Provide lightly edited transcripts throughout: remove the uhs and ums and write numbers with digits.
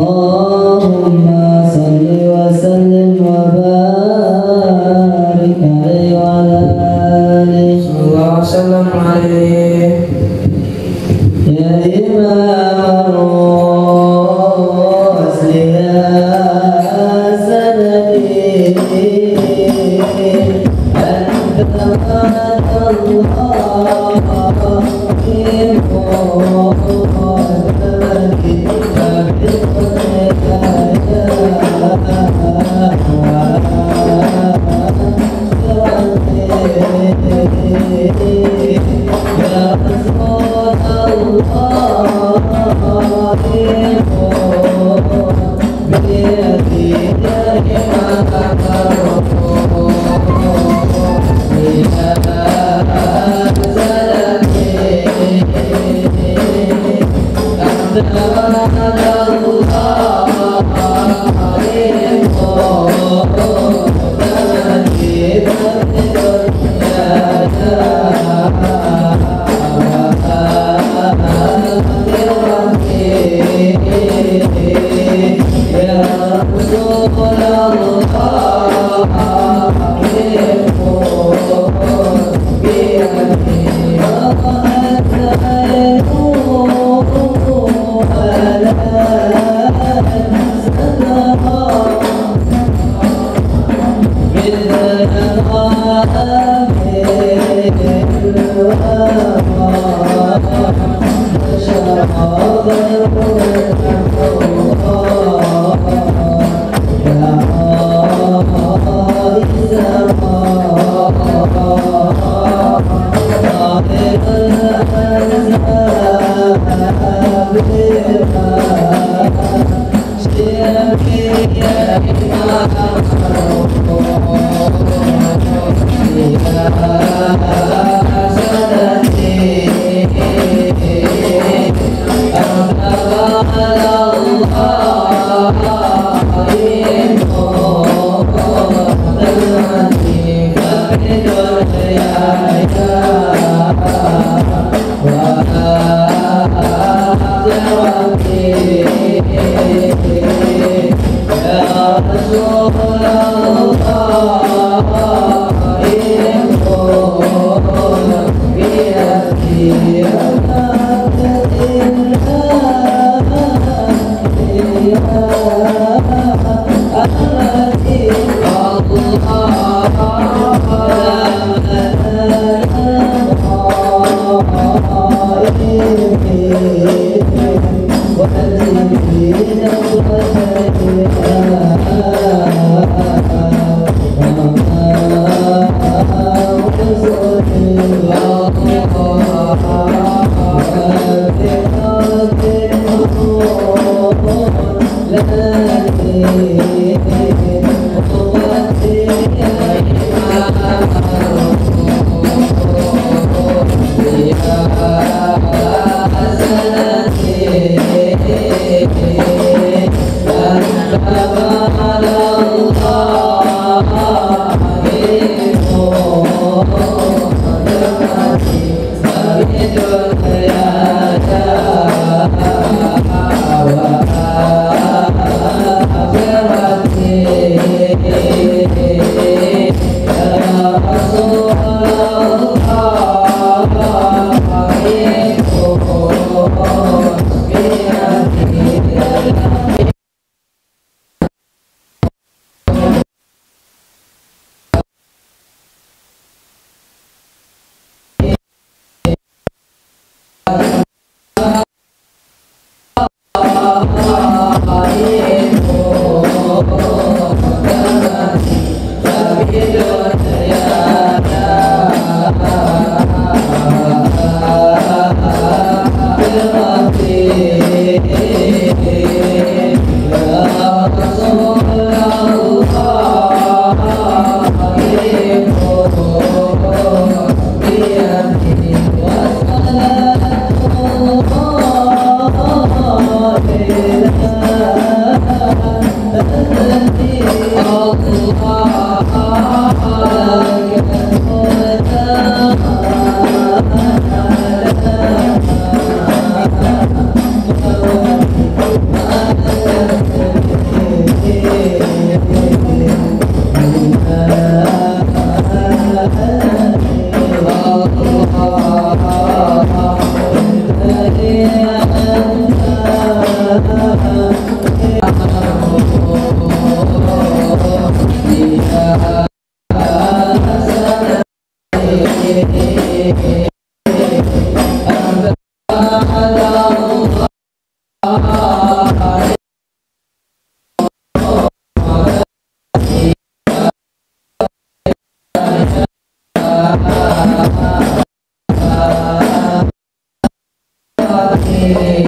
اللهم صل وسلم وبارك عليه وعلى آله صلى الله وسلم عليه يا إمام الرسل يا سندي أنت مات الله في Wala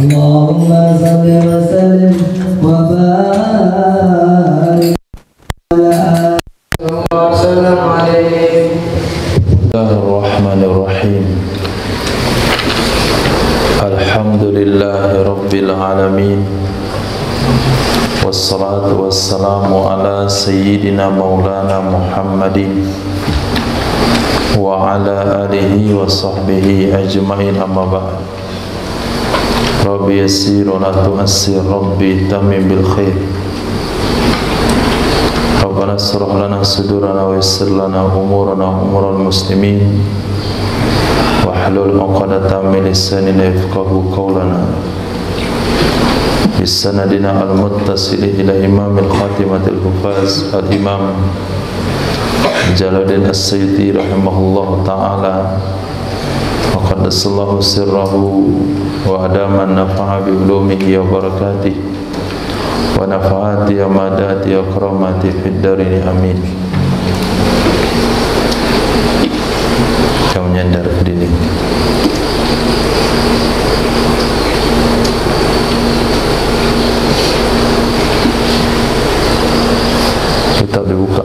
Allahumma salli wa sallim wa barik Bismillahirrahmanirrahim. Alhamdulillahi rabbil alamin. Wassalatu wassalamu ala sayyidina maulana Muhammadin wa ala alihi wa sahbihi ajma'in, amma ba'd. Rabbi yassir wa la tu'assir, Rabbi tamim bil khair. Rabbana asrah lana sudurana wa yassir lana umurana umural muslimin wahlul 'uqdatam min lisanina yafqahu qawlana. Bisanadina al-muttasil ila imamil khatimatil hufaz al-imam Jalaluddin As-Suyuti rahimahullah ta'ala wa qaddasallahu sirrahu wa adaman nafa'a bi ulumihi wa barakatih wa nafa'ati amadati wa karamati fid darini amin. Kamu nyandar ke dinding. Kitab dibuka.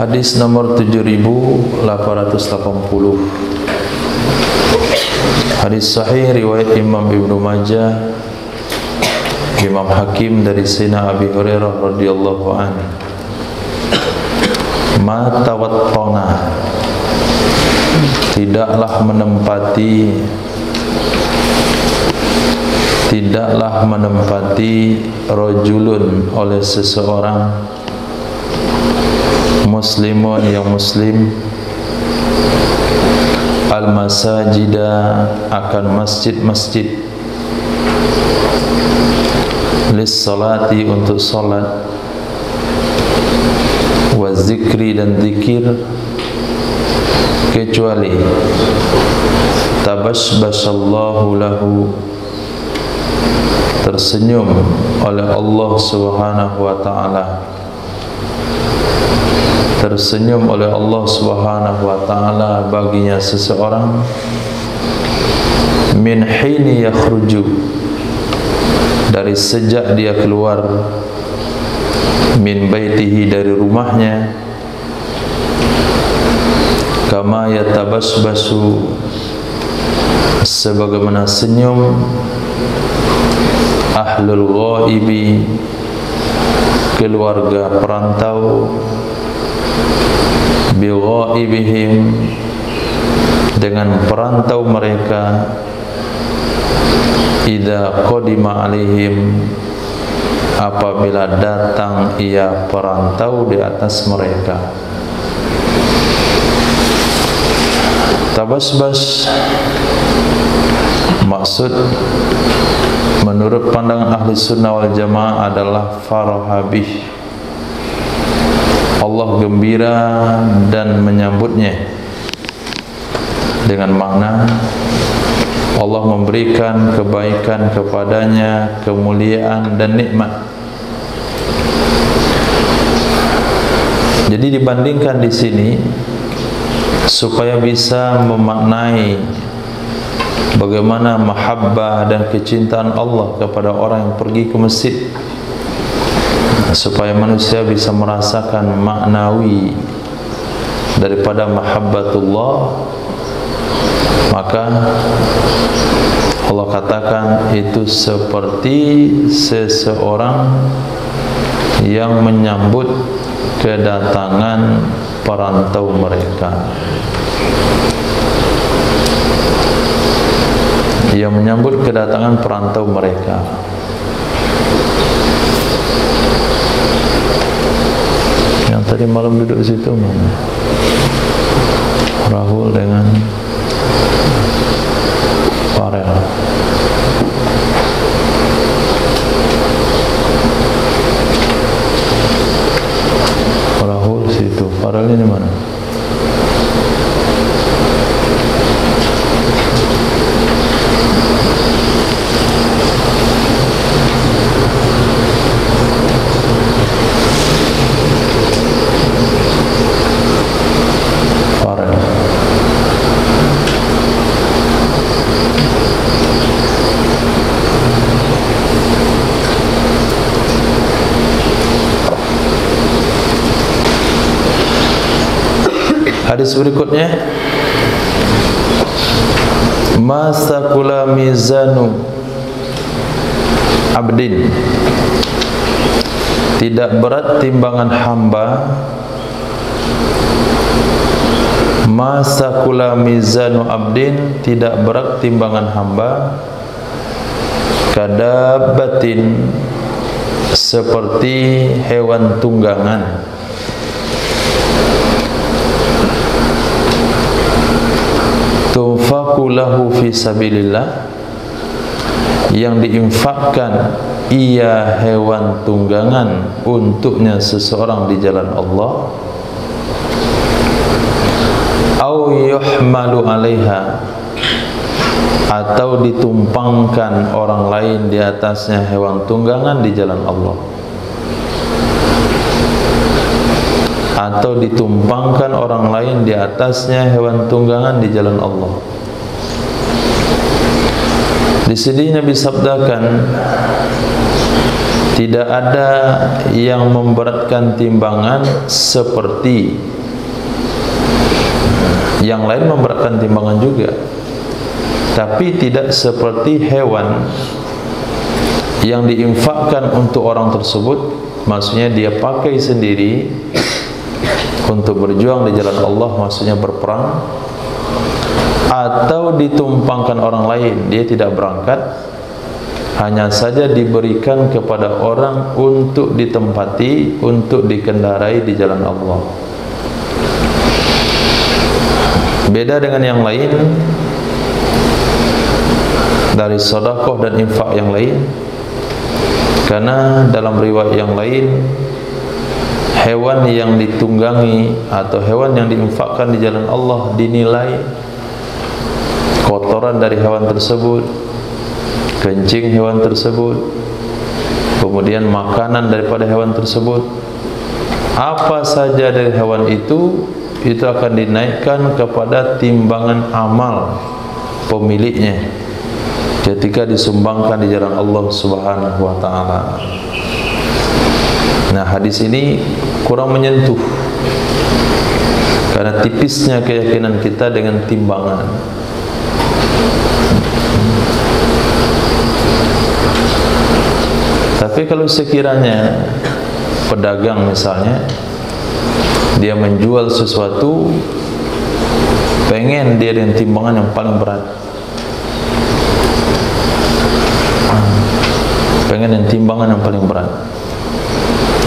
Hadis nomor 7880. Hadis sahih riwayat Imam Ibnu Majah, Imam Hakim dari Sayyidina Abi Hurairah radhiyallahu anhu. Ma tawattana, tidaklah menempati rajulun oleh seseorang muslimun yang muslim al-masajida akan masjid-masjid lis-salati untuk salat wa zikri dan zikir kecuali tabashbashallahu lahu, tersenyum oleh Allah Subhanahu wa taala, tersenyum oleh Allah Subhanahu wa taala baginya seseorang min hini yakhruju, dari sejak dia keluar, min baitihi, dari rumahnya, kama yatabasbasu, sebagaimana senyum ahlul ghaibi, keluarga perantau, bi ghaibihim, dengan perantau mereka, idza qadima alaihim, apabila datang ia perantau di atas mereka. Tabasbas maksud menurut pandangan ahli sunnah wal jamaah adalah farahabih, Allah gembira dan menyambutnya, dengan makna Allah memberikan kebaikan kepadanya, kemuliaan dan nikmat. Jadi dibandingkan di sini supaya bisa memaknai bagaimana mahabbah dan kecintaan Allah kepada orang yang pergi ke masjid, supaya manusia bisa merasakan maknawi daripada mahabbatullah, maka Allah katakan itu seperti seseorang yang menyambut kedatangan perantau mereka, yang menyambut kedatangan perantau mereka. Yang tadi malam duduk di situ mana? Rahul dengan Farel. Rahul situ. Farel ini mana? Hadis berikutnya, ma saqula mizanu abdin, tidak berat timbangan hamba. Ma saqula mizanu abdin, tidak berat timbangan hamba. Kadabatin, seperti hewan tunggangan. Tunfaku lahu fi sabilillah, yang diinfakkan ia hewan tunggangan untuknya seseorang di jalan Allah. Au yuhmalu alaiha, atau ditumpangkan orang lain di atasnya hewan tunggangan di jalan Allah, atau ditumpangkan orang lain di atasnya hewan tunggangan di jalan Allah. Di sini Nabi sabdakan, tidak ada yang memberatkan timbangan seperti yang lain memberatkan timbangan juga, tapi tidak seperti hewan yang diinfakkan untuk orang tersebut. Maksudnya dia pakai sendiri untuk berjuang di jalan Allah, maksudnya berperang, atau ditumpangkan orang lain, dia tidak berangkat, hanya saja diberikan kepada orang untuk ditempati, untuk dikendarai di jalan Allah. Beda dengan yang lain dari sedekah dan infak yang lain, karena dalam riwayat yang lain, hewan yang ditunggangi atau hewan yang diinfakkan di jalan Allah dinilai kotoran dari hewan tersebut, kencing hewan tersebut, kemudian makanan daripada hewan tersebut, apa saja dari hewan itu akan dinaikkan kepada timbangan amal pemiliknya ketika disumbangkan di jalan Allah Subhanahu wa taala. Nah, hadis ini kurang menyentuh karena tipisnya keyakinan kita dengan timbangan. Tapi kalau sekiranya pedagang misalnya, dia menjual sesuatu, pengen dia dengan timbangan yang paling berat, pengen dengan timbangan yang paling berat,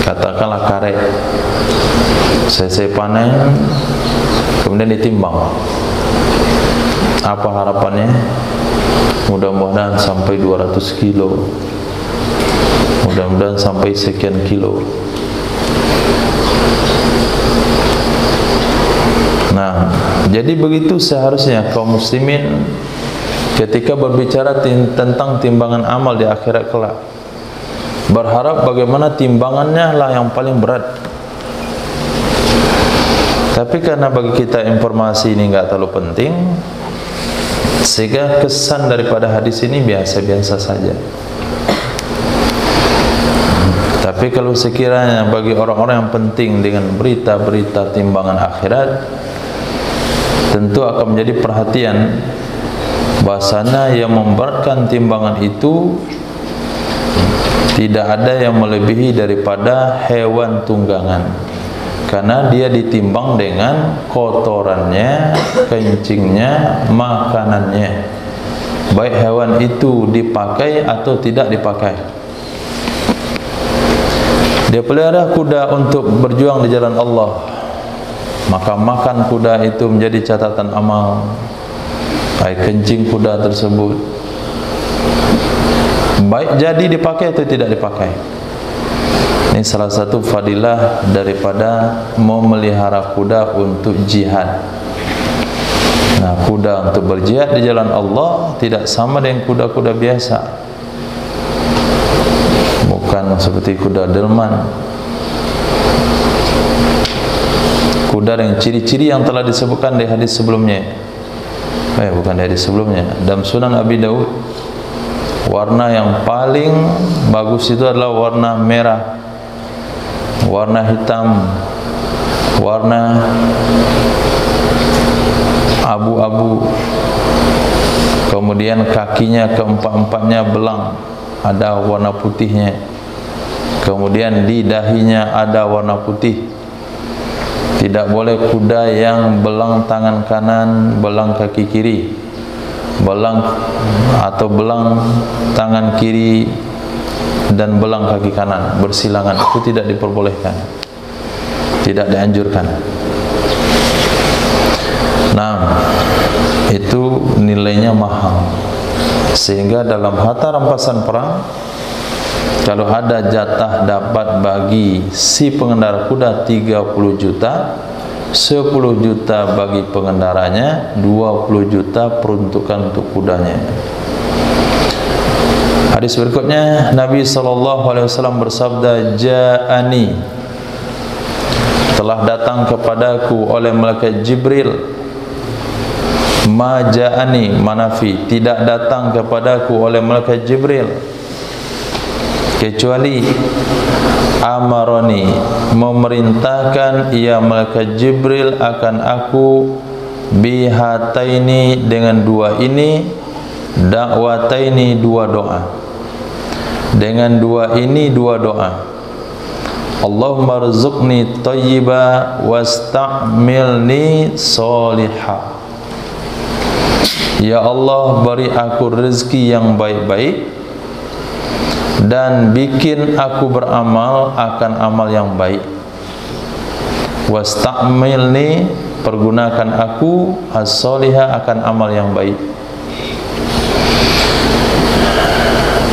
katakanlah karet, saya panen, kemudian ditimbang. Apa harapannya? Mudah-mudahan sampai 200 kilo, mudah-mudahan sampai sekian kilo. Nah, jadi begitu seharusnya kaum muslimin ketika berbicara tentang timbangan amal di akhirat kelak, berharap bagaimana timbangannya lah yang paling berat. Tapi karena bagi kita informasi ini enggak terlalu penting, sehingga kesan daripada hadis ini biasa-biasa saja. Tapi kalau sekiranya bagi orang-orang yang penting dengan berita-berita timbangan akhirat, tentu akan menjadi perhatian bahasanya yang memberatkan timbangan itu tidak ada yang melebihi daripada hewan tunggangan, karena dia ditimbang dengan kotorannya, kencingnya, makanannya, baik hewan itu dipakai atau tidak dipakai. Dia pelihara kuda untuk berjuang di jalan Allah, maka makan kuda itu menjadi catatan amal, baik kencing kuda tersebut, baik jadi dipakai atau tidak dipakai. Ini salah satu fadilah daripada memelihara kuda untuk jihad. Nah, kuda untuk berjihad di jalan Allah tidak sama dengan kuda-kuda biasa, bukan seperti kuda delman, kuda dengan ciri-ciri yang telah disebutkan di hadis sebelumnya. Bukan di hadis sebelumnya, dalam Sunan Abi Daud, warna yang paling bagus itu adalah warna merah, warna hitam, warna abu-abu, kemudian kakinya keempat-empatnya belang, ada warna putihnya, kemudian di dahinya ada warna putih. Tidak boleh kuda yang belang tangan kanan, belang kaki kiri, belang atau belang tangan kiri dan belang kaki kanan bersilangan. Itu tidak diperbolehkan, tidak dianjurkan. Nah, itu nilainya mahal. Sehingga dalam harta rampasan perang, kalau ada jatah dapat bagi si pengendara kuda 30 juta, 10 juta bagi pengendaranya, 20 juta peruntukan untuk kudanya. Hadis berikutnya, Nabi SAW bersabda, Ja'ani, telah datang kepadaku oleh malaikat Jibril. Ma ja'ani, manafi, tidak datang kepadaku oleh malaikat Jibril, kecuali amaroni, memerintahkan ia malaikat Jibril akan aku bihataini, dengan dua ini, dakwataini, dua doa, dengan dua ini dua doa. Allahumma rzuqni thayyiba wasta'milni solihah. Ya Allah, beri aku rezeki yang baik-baik dan bikin aku beramal akan amal yang baik. Wasta'milni, pergunakan aku as-solihah, akan amal yang baik.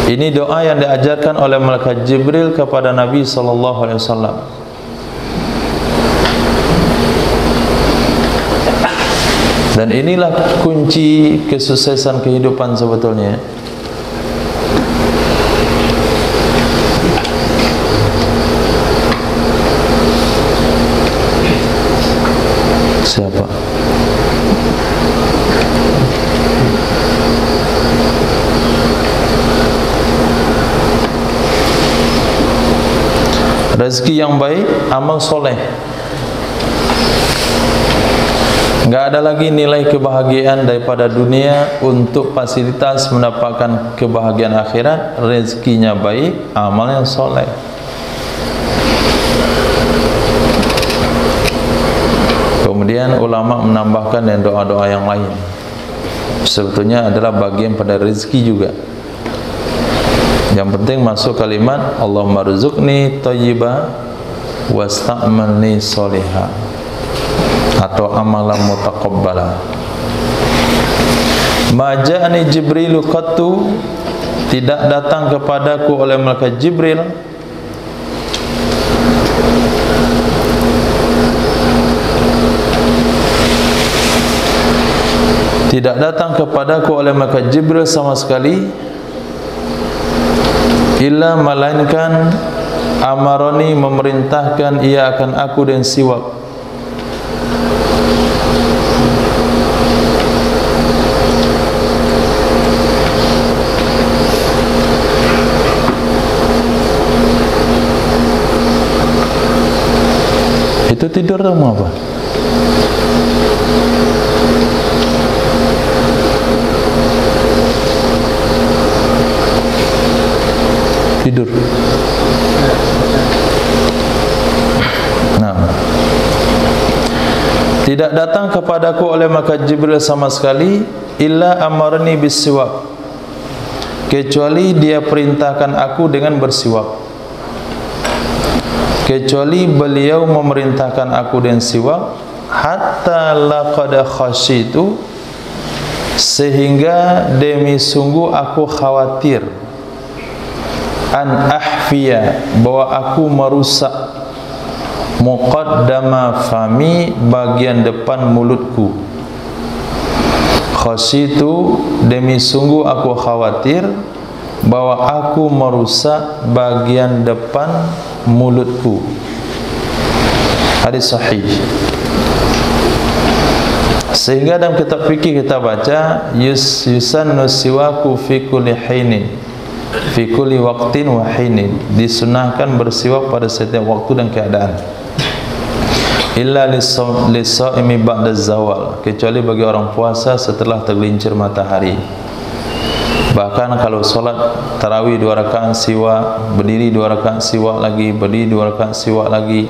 Ini doa yang diajarkan oleh malaikat Jibril kepada Nabi SAW. Dan inilah kunci kesuksesan kehidupan sebetulnya. Siapa? Rezeki yang baik, amal soleh. Enggak ada lagi nilai kebahagiaan daripada dunia untuk fasilitas mendapatkan kebahagiaan akhirat. Rezekinya baik, amal yang soleh. Kemudian ulama menambahkan dengan doa-doa yang lain. Sebetulnya adalah bagian pada rezeki juga. Yang penting masuk kalimat Allahumma rzuqni thayyiba wasta'malni solihah, atau amalan mutaqabbala. Maja'ani Jibrilu qattu, tidak datang kepadaku oleh malaikat Jibril tidak datang kepadaku oleh malaikat Jibril sama sekali, illa melainkan amaroni, memerintahkan ia akan aku dan siwak. Itu tidur atau mau apa? Tidur. Nah, tidak datang kepadaku oleh malaikat Jibril sama sekali, illa amarni bisiwak, kecuali dia perintahkan aku dengan bersiwak. Kecuali beliau memerintahkan aku dengan siwak, hatta laqad khasyitu, sehingga demi sungguh aku khawatir, an ahfiya, bahwa aku merusak, muqaddama fami, bagian depan mulutku. Khasyitu, demi sungguh aku khawatir bahwa aku merusak bagian depan mulutku. Hadis sahih. Sehingga dalam kitab fikih kita baca yusannu siwaku fi kulli hinin, fi kulli waqtin wa hinin, disunahkan bersiwak pada setiap waktu dan keadaan. illa lis-shaimi ba'da zawal, kecuali bagi orang puasa setelah tergelincir matahari. Bahkan kalau solat tarawih 2 rakaat siwak, berdiri 2 rakaat siwak lagi, berdiri 2 rakaat siwak lagi,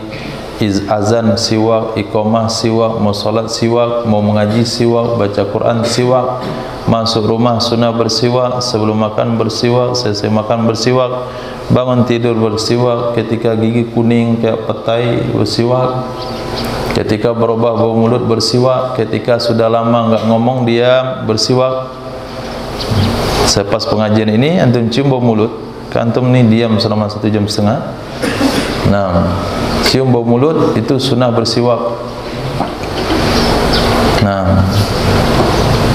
azan siwak, iqamah siwak, mau solat siwak, mau mengaji siwak, baca Quran siwak, masuk rumah sunnah bersiwak, sebelum makan bersiwak, selesai makan bersiwak, bangun tidur bersiwak, ketika gigi kuning kayak petai bersiwak, ketika berubah bau mulut bersiwak, ketika sudah lama enggak ngomong diam bersiwak. Selepas pengajian ini antum cium bau mulut, antum ni diam selama 1 jam setengah. Nah, cium bau mulut itu sunnah bersiwak. Nah,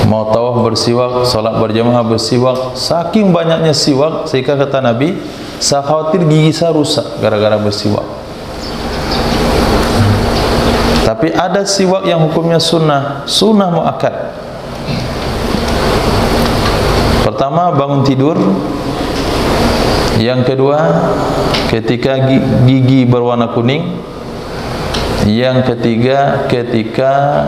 mau tawaf bersiwak, solat berjamaah bersiwak. Saking banyaknya siwak, sehingga kata Nabi, saya khawatir gigi saya rusak gara-gara bersiwak. Tapi ada siwak yang hukumnya sunnah, sunnah muakkad. Pertama, bangun tidur. Yang kedua, ketika gigi berwarna kuning. Yang ketiga, ketika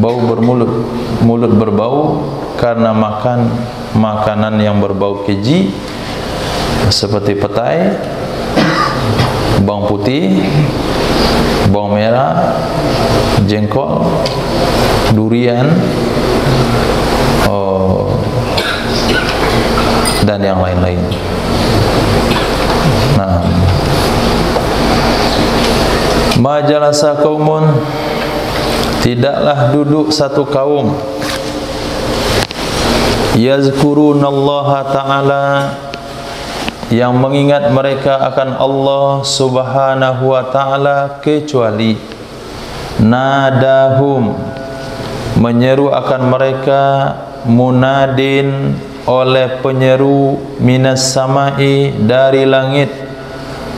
bau bermulut, mulut berbau karena makan makanan yang berbau keji seperti petai, bawang putih, bawang merah, jengkol, durian, dan yang lain-lain. Nah, majalasa qaumun, tidaklah duduk satu kaum, yazkurunallaha ta'ala, yang mengingat mereka akan Allah subhanahu wa ta'ala, kecuali nadahum, menyeru akan mereka, munadin, oleh penyeru, minas samai, dari langit,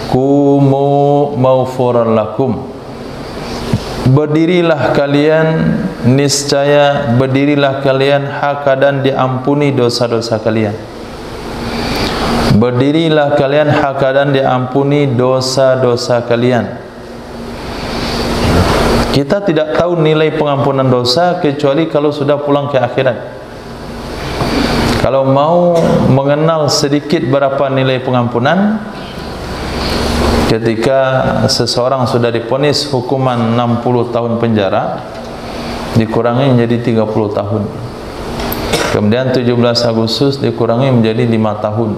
kumu maufuran lakum, berdirilah kalian, niscaya berdirilah kalian, hakadan, diampuni dosa-dosa kalian. Berdirilah kalian hakadan, diampuni dosa-dosa kalian. Kita tidak tahu nilai pengampunan dosa kecuali kalau sudah pulang ke akhirat. Kalau mau mengenal sedikit berapa nilai pengampunan, ketika seseorang sudah divonis hukuman 60 tahun penjara, dikurangi menjadi 30 tahun. Kemudian 17 Agustus dikurangi menjadi 5 tahun.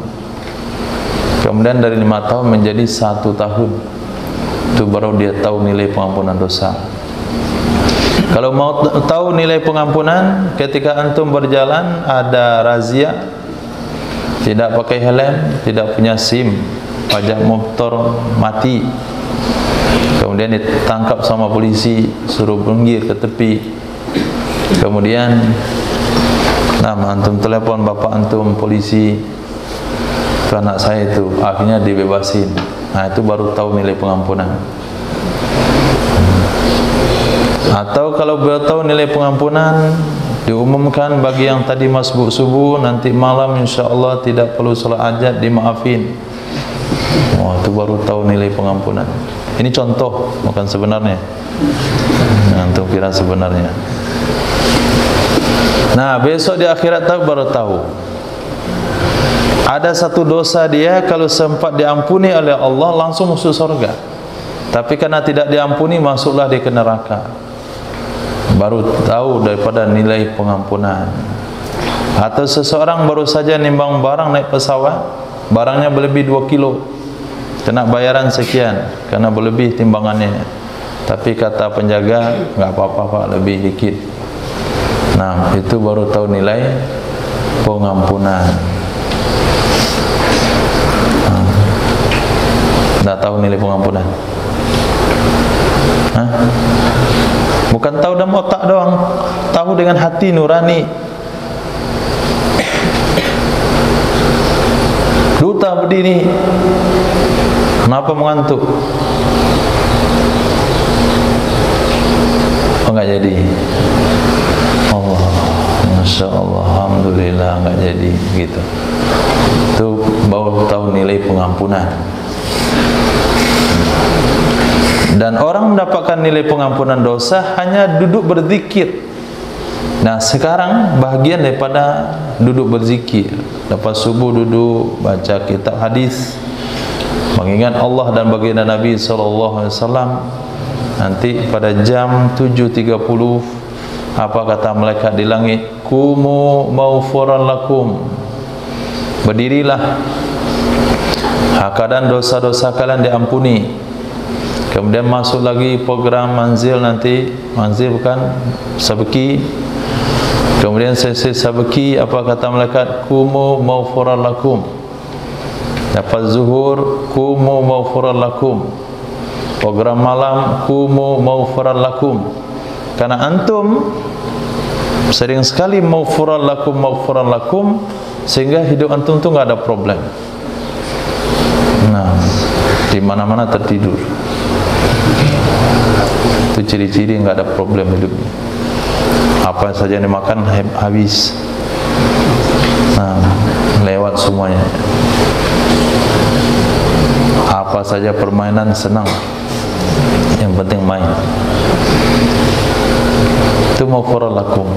Kemudian dari 5 tahun menjadi 1 tahun. Itu baru dia tahu nilai pengampunan dosa. Kalau mau tahu nilai pengampunan, ketika antum berjalan ada razia, tidak pakai helm, tidak punya SIM, pajak motor mati, kemudian ditangkap sama polisi, suruh minggir ke tepi, kemudian antum telepon bapak antum, polisi, itu anak saya itu, akhirnya dibebasin. Nah, itu baru tahu nilai pengampunan. Atau kalau belum tahu nilai pengampunan, diumumkan bagi yang tadi masbuk subuh, nanti malam insyaAllah tidak perlu salat hajat, dimaafin. Wah, itu baru tahu nilai pengampunan. Ini contoh, bukan sebenarnya. Antum kira sebenarnya. Nah, besok di akhirat baru tahu. Ada satu dosa dia kalau sempat diampuni oleh Allah langsung masuk surga. Tapi karena tidak diampuni, masuklah dia ke neraka. Baru tahu daripada nilai pengampunan. Atau seseorang baru saja nimbang barang naik pesawat, barangnya berlebih 2 kilo, kena bayaran sekian karena berlebih timbangannya. Tapi kata penjaga, enggak apa-apa Pak, lebih dikit. Nah, itu baru tahu nilai pengampunan. Enggak tahu nilai pengampunan. Hah? Bukan tahu dalam otak doang, tahu dengan hati nurani. Duta berdiri, kenapa mengantuk? Oh, enggak jadi. Allah, Masya Allah, Alhamdulillah, enggak jadi gitu. Itu baru tahu nilai pengampunan. Dan orang mendapatkan nilai pengampunan dosa hanya duduk berzikir. Nah, sekarang bahagian daripada duduk berzikir. Lepas subuh duduk baca kitab hadis, mengingat Allah dan baginda Nabi SAW. Nanti pada jam 7.30 apa kata malaikat di langit? Kumu maghfuran lakum. Berdirilah, keadaan dosa-dosa kalian diampuni. Kemudian masuk lagi program manzil, nanti manzil bukan sabki. Kemudian sesi sabki apa kata malaikat? Kumu maghfuran lakum. Lepas zuhur, kumu maghfuran lakum. Program malam, kumu maghfuran lakum. Karena antum sering sekali maghfuran lakum, sehingga hidup antum tu enggak ada problem. Nah, di mana-mana tertidur. Itu ciri-ciri enggak ada problem hidupnya. Apa saja yang dimakan habis. Nah, lewat semuanya. Apa saja permainan senang. Yang penting main. Itu maghfuran lakum.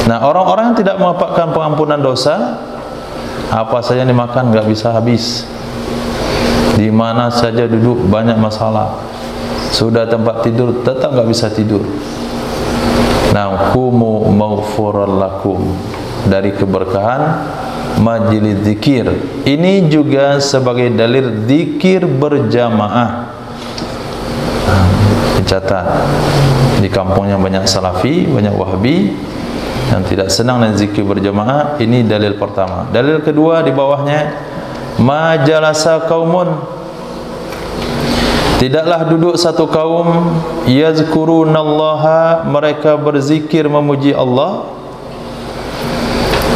Nah, orang-orang yang tidak mendapatkan pengampunan dosa, apa saja yang dimakan enggak bisa habis. Di mana saja duduk banyak masalah. Sudah tempat tidur tetap enggak bisa tidur. Nah, kumu maghfuran lakum, dari keberkahan majlis zikir. Ini juga sebagai dalil zikir berjamaah. Dicatat. Di kampungnya banyak salafi, banyak wahabi yang tidak senang dengan zikir berjamaah. Ini dalil pertama. Dalil kedua di bawahnya, majalasa qaumun, tidaklah duduk satu kaum yazkurunallaha, mereka berzikir memuji Allah.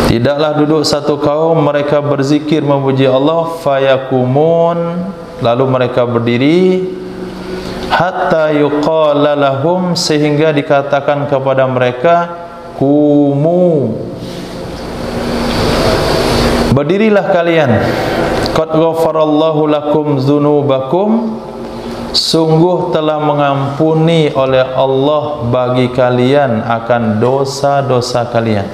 Tidaklah duduk satu kaum mereka berzikir memuji Allah, fayakumun, lalu mereka berdiri, hatta yuqala lahum, sehingga dikatakan kepada mereka, kumu, berdirilah kalian, qad ghafarallahu lakum dzunubakum, sungguh telah mengampuni oleh Allah bagi kalian akan dosa-dosa kalian.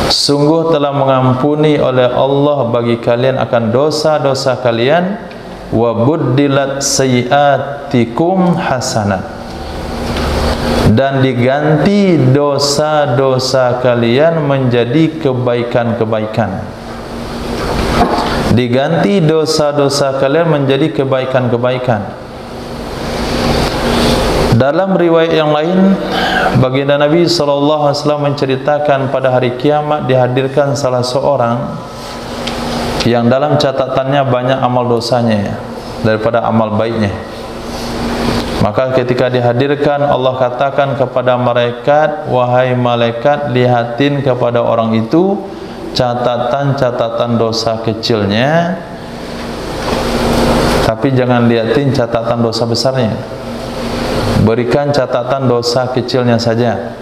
Sungguh telah mengampuni oleh Allah bagi kalian akan dosa-dosa kalian. Wa buddilat sayyiatikum hasanat, dan diganti dosa-dosa kalian menjadi kebaikan-kebaikan. Diganti dosa-dosa kalian menjadi kebaikan-kebaikan. Dalam riwayat yang lain, baginda Nabi SAW menceritakan pada hari kiamat dihadirkan salah seorang yang dalam catatannya banyak amal dosanya daripada amal baiknya. Maka ketika dihadirkan, Allah katakan kepada malaikat, wahai malaikat, lihatin kepada orang itu catatan-catatan dosa kecilnya, tapi jangan lihatin catatan dosa besarnya. Berikan catatan dosa kecilnya saja.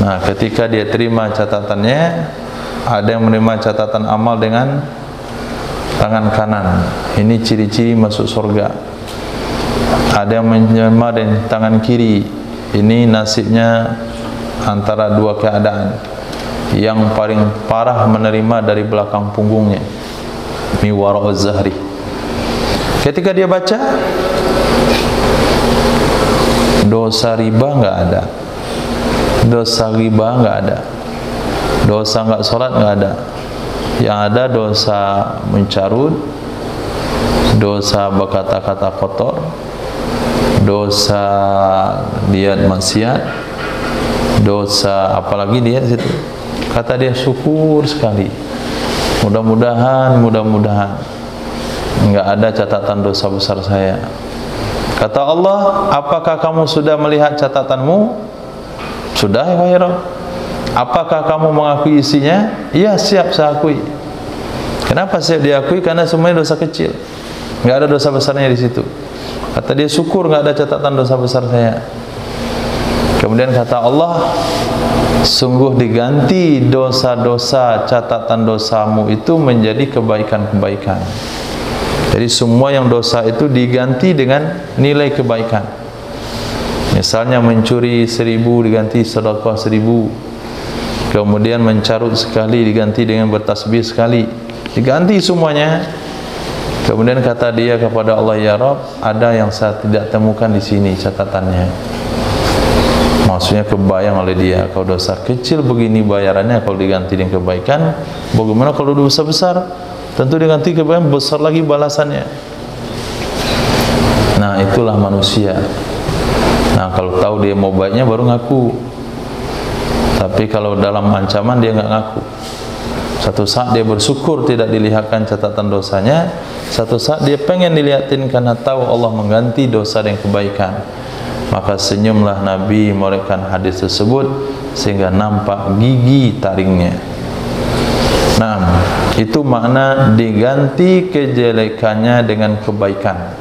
Nah, ketika dia terima catatannya, ada yang menerima catatan amal dengan tangan kanan. Ini ciri-ciri masuk surga. Ada yang menerima dengan tangan kiri. Ini nasibnya antara dua keadaan. Yang paling parah menerima dari belakang punggungnya, miwara'uz zahri. Ketika dia baca, dosa riba enggak ada, dosa riba enggak ada, dosa enggak sholat enggak ada. Yang ada dosa mencarut, dosa berkata-kata kotor, dosa lihat maksiat, dosa apalagi dia di situ. Kata dia syukur sekali. Mudah-mudahan enggak ada catatan dosa besar saya. Kata Allah, apakah kamu sudah melihat catatanmu? Sudah ya wahai Rabb. Apakah kamu mengakui isinya? Iya, siap saya akui. Kenapa siap diakui? Karena semuanya dosa kecil, enggak ada dosa besarnya di situ. Kata dia, syukur enggak ada catatan dosa besar saya. Kemudian kata Allah, sungguh diganti dosa-dosa catatan dosamu itu menjadi kebaikan-kebaikan. Jadi semua yang dosa itu diganti dengan nilai kebaikan. Misalnya mencuri 1000 diganti sedekah 1000. Kemudian mencarut sekali diganti dengan bertasbih sekali. Diganti semuanya. Kemudian kata dia kepada Allah, ya Rabb, ada yang saya tidak temukan di sini catatannya. Maksudnya kebayang oleh dia, kalau dosa kecil begini bayarannya, kalau diganti dengan kebaikan, bagaimana kalau dosa besar? Tentu diganti kebaikan, besar lagi balasannya. Nah, itulah manusia. Nah, kalau tahu dia mau baiknya baru ngaku. Tapi kalau dalam ancaman dia nggak ngaku. Satu saat dia bersyukur tidak dilihatkan catatan dosanya, satu saat dia pengen dilihatin karena tahu Allah mengganti dosa dengan kebaikan. Maka senyumlah Nabi mewariskan hadis tersebut sehingga nampak gigi taringnya. Nah, itu makna diganti kejelekannya dengan kebaikan.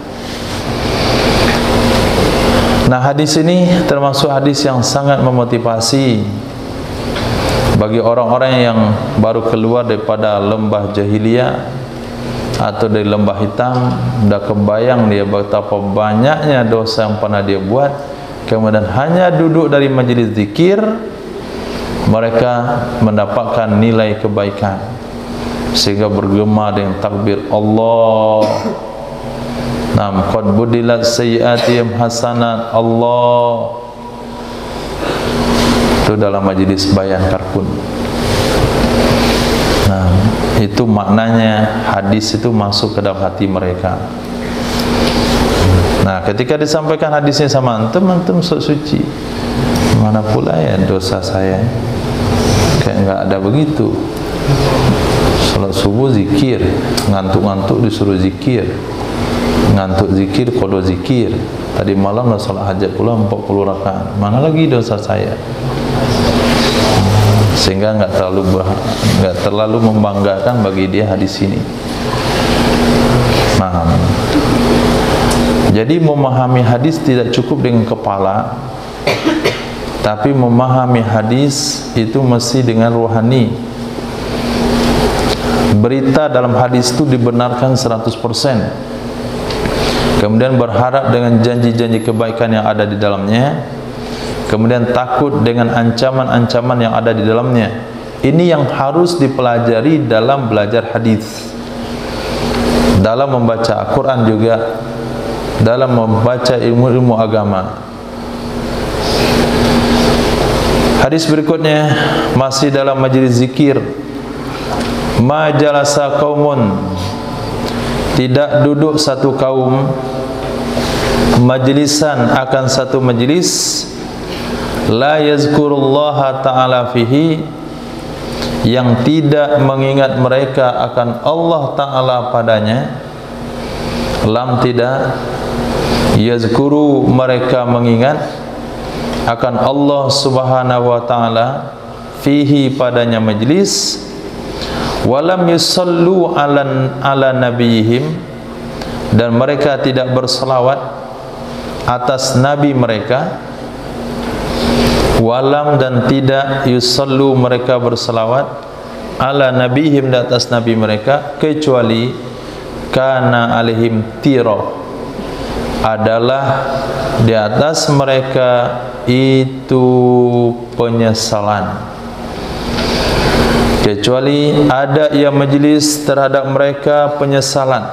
Nah, hadis ini termasuk hadis yang sangat memotivasi bagi orang-orang yang baru keluar daripada lembah jahiliyah atau dari lembah hitam. Dah kebayang dia betapa banyaknya dosa yang pernah dia buat, kemudian hanya duduk dari majlis zikir mereka mendapatkan nilai kebaikan sehingga bergema dengan takbir Allah. Nam qad budilat sayyiatihim hasanat Allah. Itu dalam majlis bayan karkun. Nah, itu maknanya hadis itu masuk ke dalam hati mereka. Nah, ketika disampaikan hadisnya sama antum, antum sok suci. Mana pula ya dosa saya? Kayak enggak ada begitu. Salat subuh zikir, ngantuk-ngantuk disuruh zikir. Ngantuk zikir, qada zikir. Tadi malam dah salat hajat pula 40 rakaat. Mana lagi dosa saya? Sehingga enggak terlalu membanggakan bagi dia hadis ini. Paham? Jadi memahami hadis tidak cukup dengan kepala, tapi memahami hadis itu mesti dengan rohani. Berita dalam hadis itu dibenarkan 100%. Kemudian berharap dengan janji-janji kebaikan yang ada di dalamnya. Kemudian takut dengan ancaman-ancaman yang ada di dalamnya. Ini yang harus dipelajari dalam belajar hadis, dalam membaca Al-Quran juga, dalam membaca ilmu-ilmu agama. Hadis berikutnya masih dalam majlis zikir. Ma jalasa qaumun, tidak duduk satu kaum, majlisan akan satu majlis, la yazkurullaha ta'ala fihi, yang tidak mengingat mereka akan Allah Ta'ala padanya. Lam tidak, yazkuru mereka mengingat akan Allah Subhanahu wa Ta'ala fihi padanya majlis. Walam yusallu ala nabiyihim, dan mereka tidak berselawat atas nabi mereka. Walam dan tidak yusallu mereka berselawat ala nabihim di atas nabi mereka, kecuali kana alaihim tiro, adalah di atas mereka itu penyesalan. Kecuali ada yang majlis terhadap mereka penyesalan.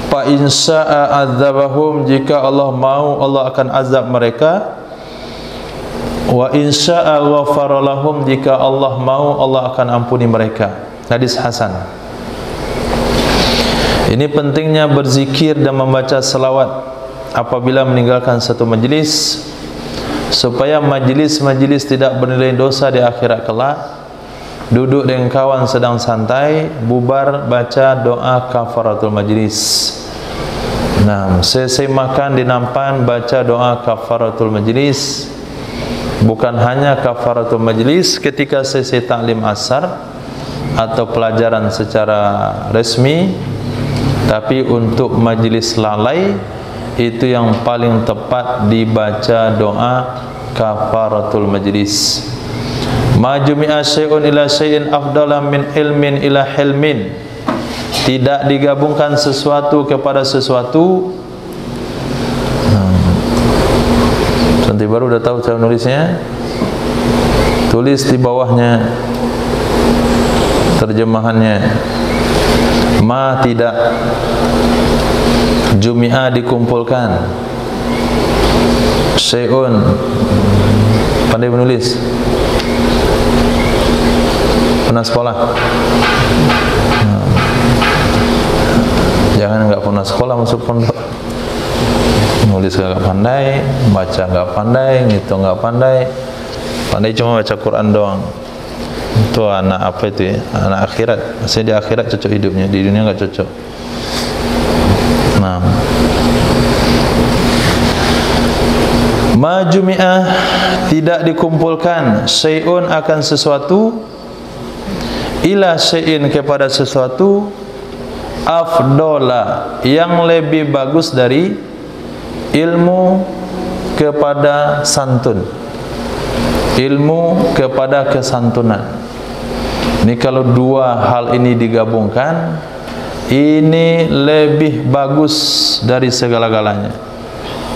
Fa insya'a adzabahum, jika Allah mau Allah akan azab mereka. Wa insya'a ghafara lahum, jika Allah mau Allah akan ampuni mereka. Hadis hasan. Ini pentingnya berzikir dan membaca selawat apabila meninggalkan satu majlis, supaya majlis-majlis tidak bernilai dosa di akhirat kelak. Duduk dengan kawan sedang santai, bubar baca doa kafaratul majlis. Nah, selesai makan di nampan baca doa kafaratul majlis. Bukan hanya kafaratul majlis ketika selesai taklim asar atau pelajaran secara resmi, tapi untuk majlis lalai itu yang paling tepat dibaca doa kafaratul majlis. Ma jumi'a syai'un ila syai'in afdala min ilmin ila hilmin. tidak digabungkan sesuatu kepada sesuatu. Nanti baru udah tahu cara nulisnya. Tulis di bawahnya terjemahannya. Ma tidak, jumi'a dikumpulkan, syai'un, pandai menulis, pernah sekolah? Jangan nggak pernah sekolah masuk pondok. Nulis nggak pandai, baca nggak pandai, ngitung nggak pandai, pandai cuma baca Quran doang. Itu anak apa itu ya? Anak akhirat. Maksudnya di akhirat cocok hidupnya, di dunia nggak cocok. Nah, majumi'ah tidak dikumpulkan syai'un akan sesuatu, ila syai'in kepada sesuatu, afdola yang lebih bagus dari ilmu kepada santun, ilmu kepada kesantunan. Ini kalau dua hal ini digabungkan, ini lebih bagus dari segala-galanya.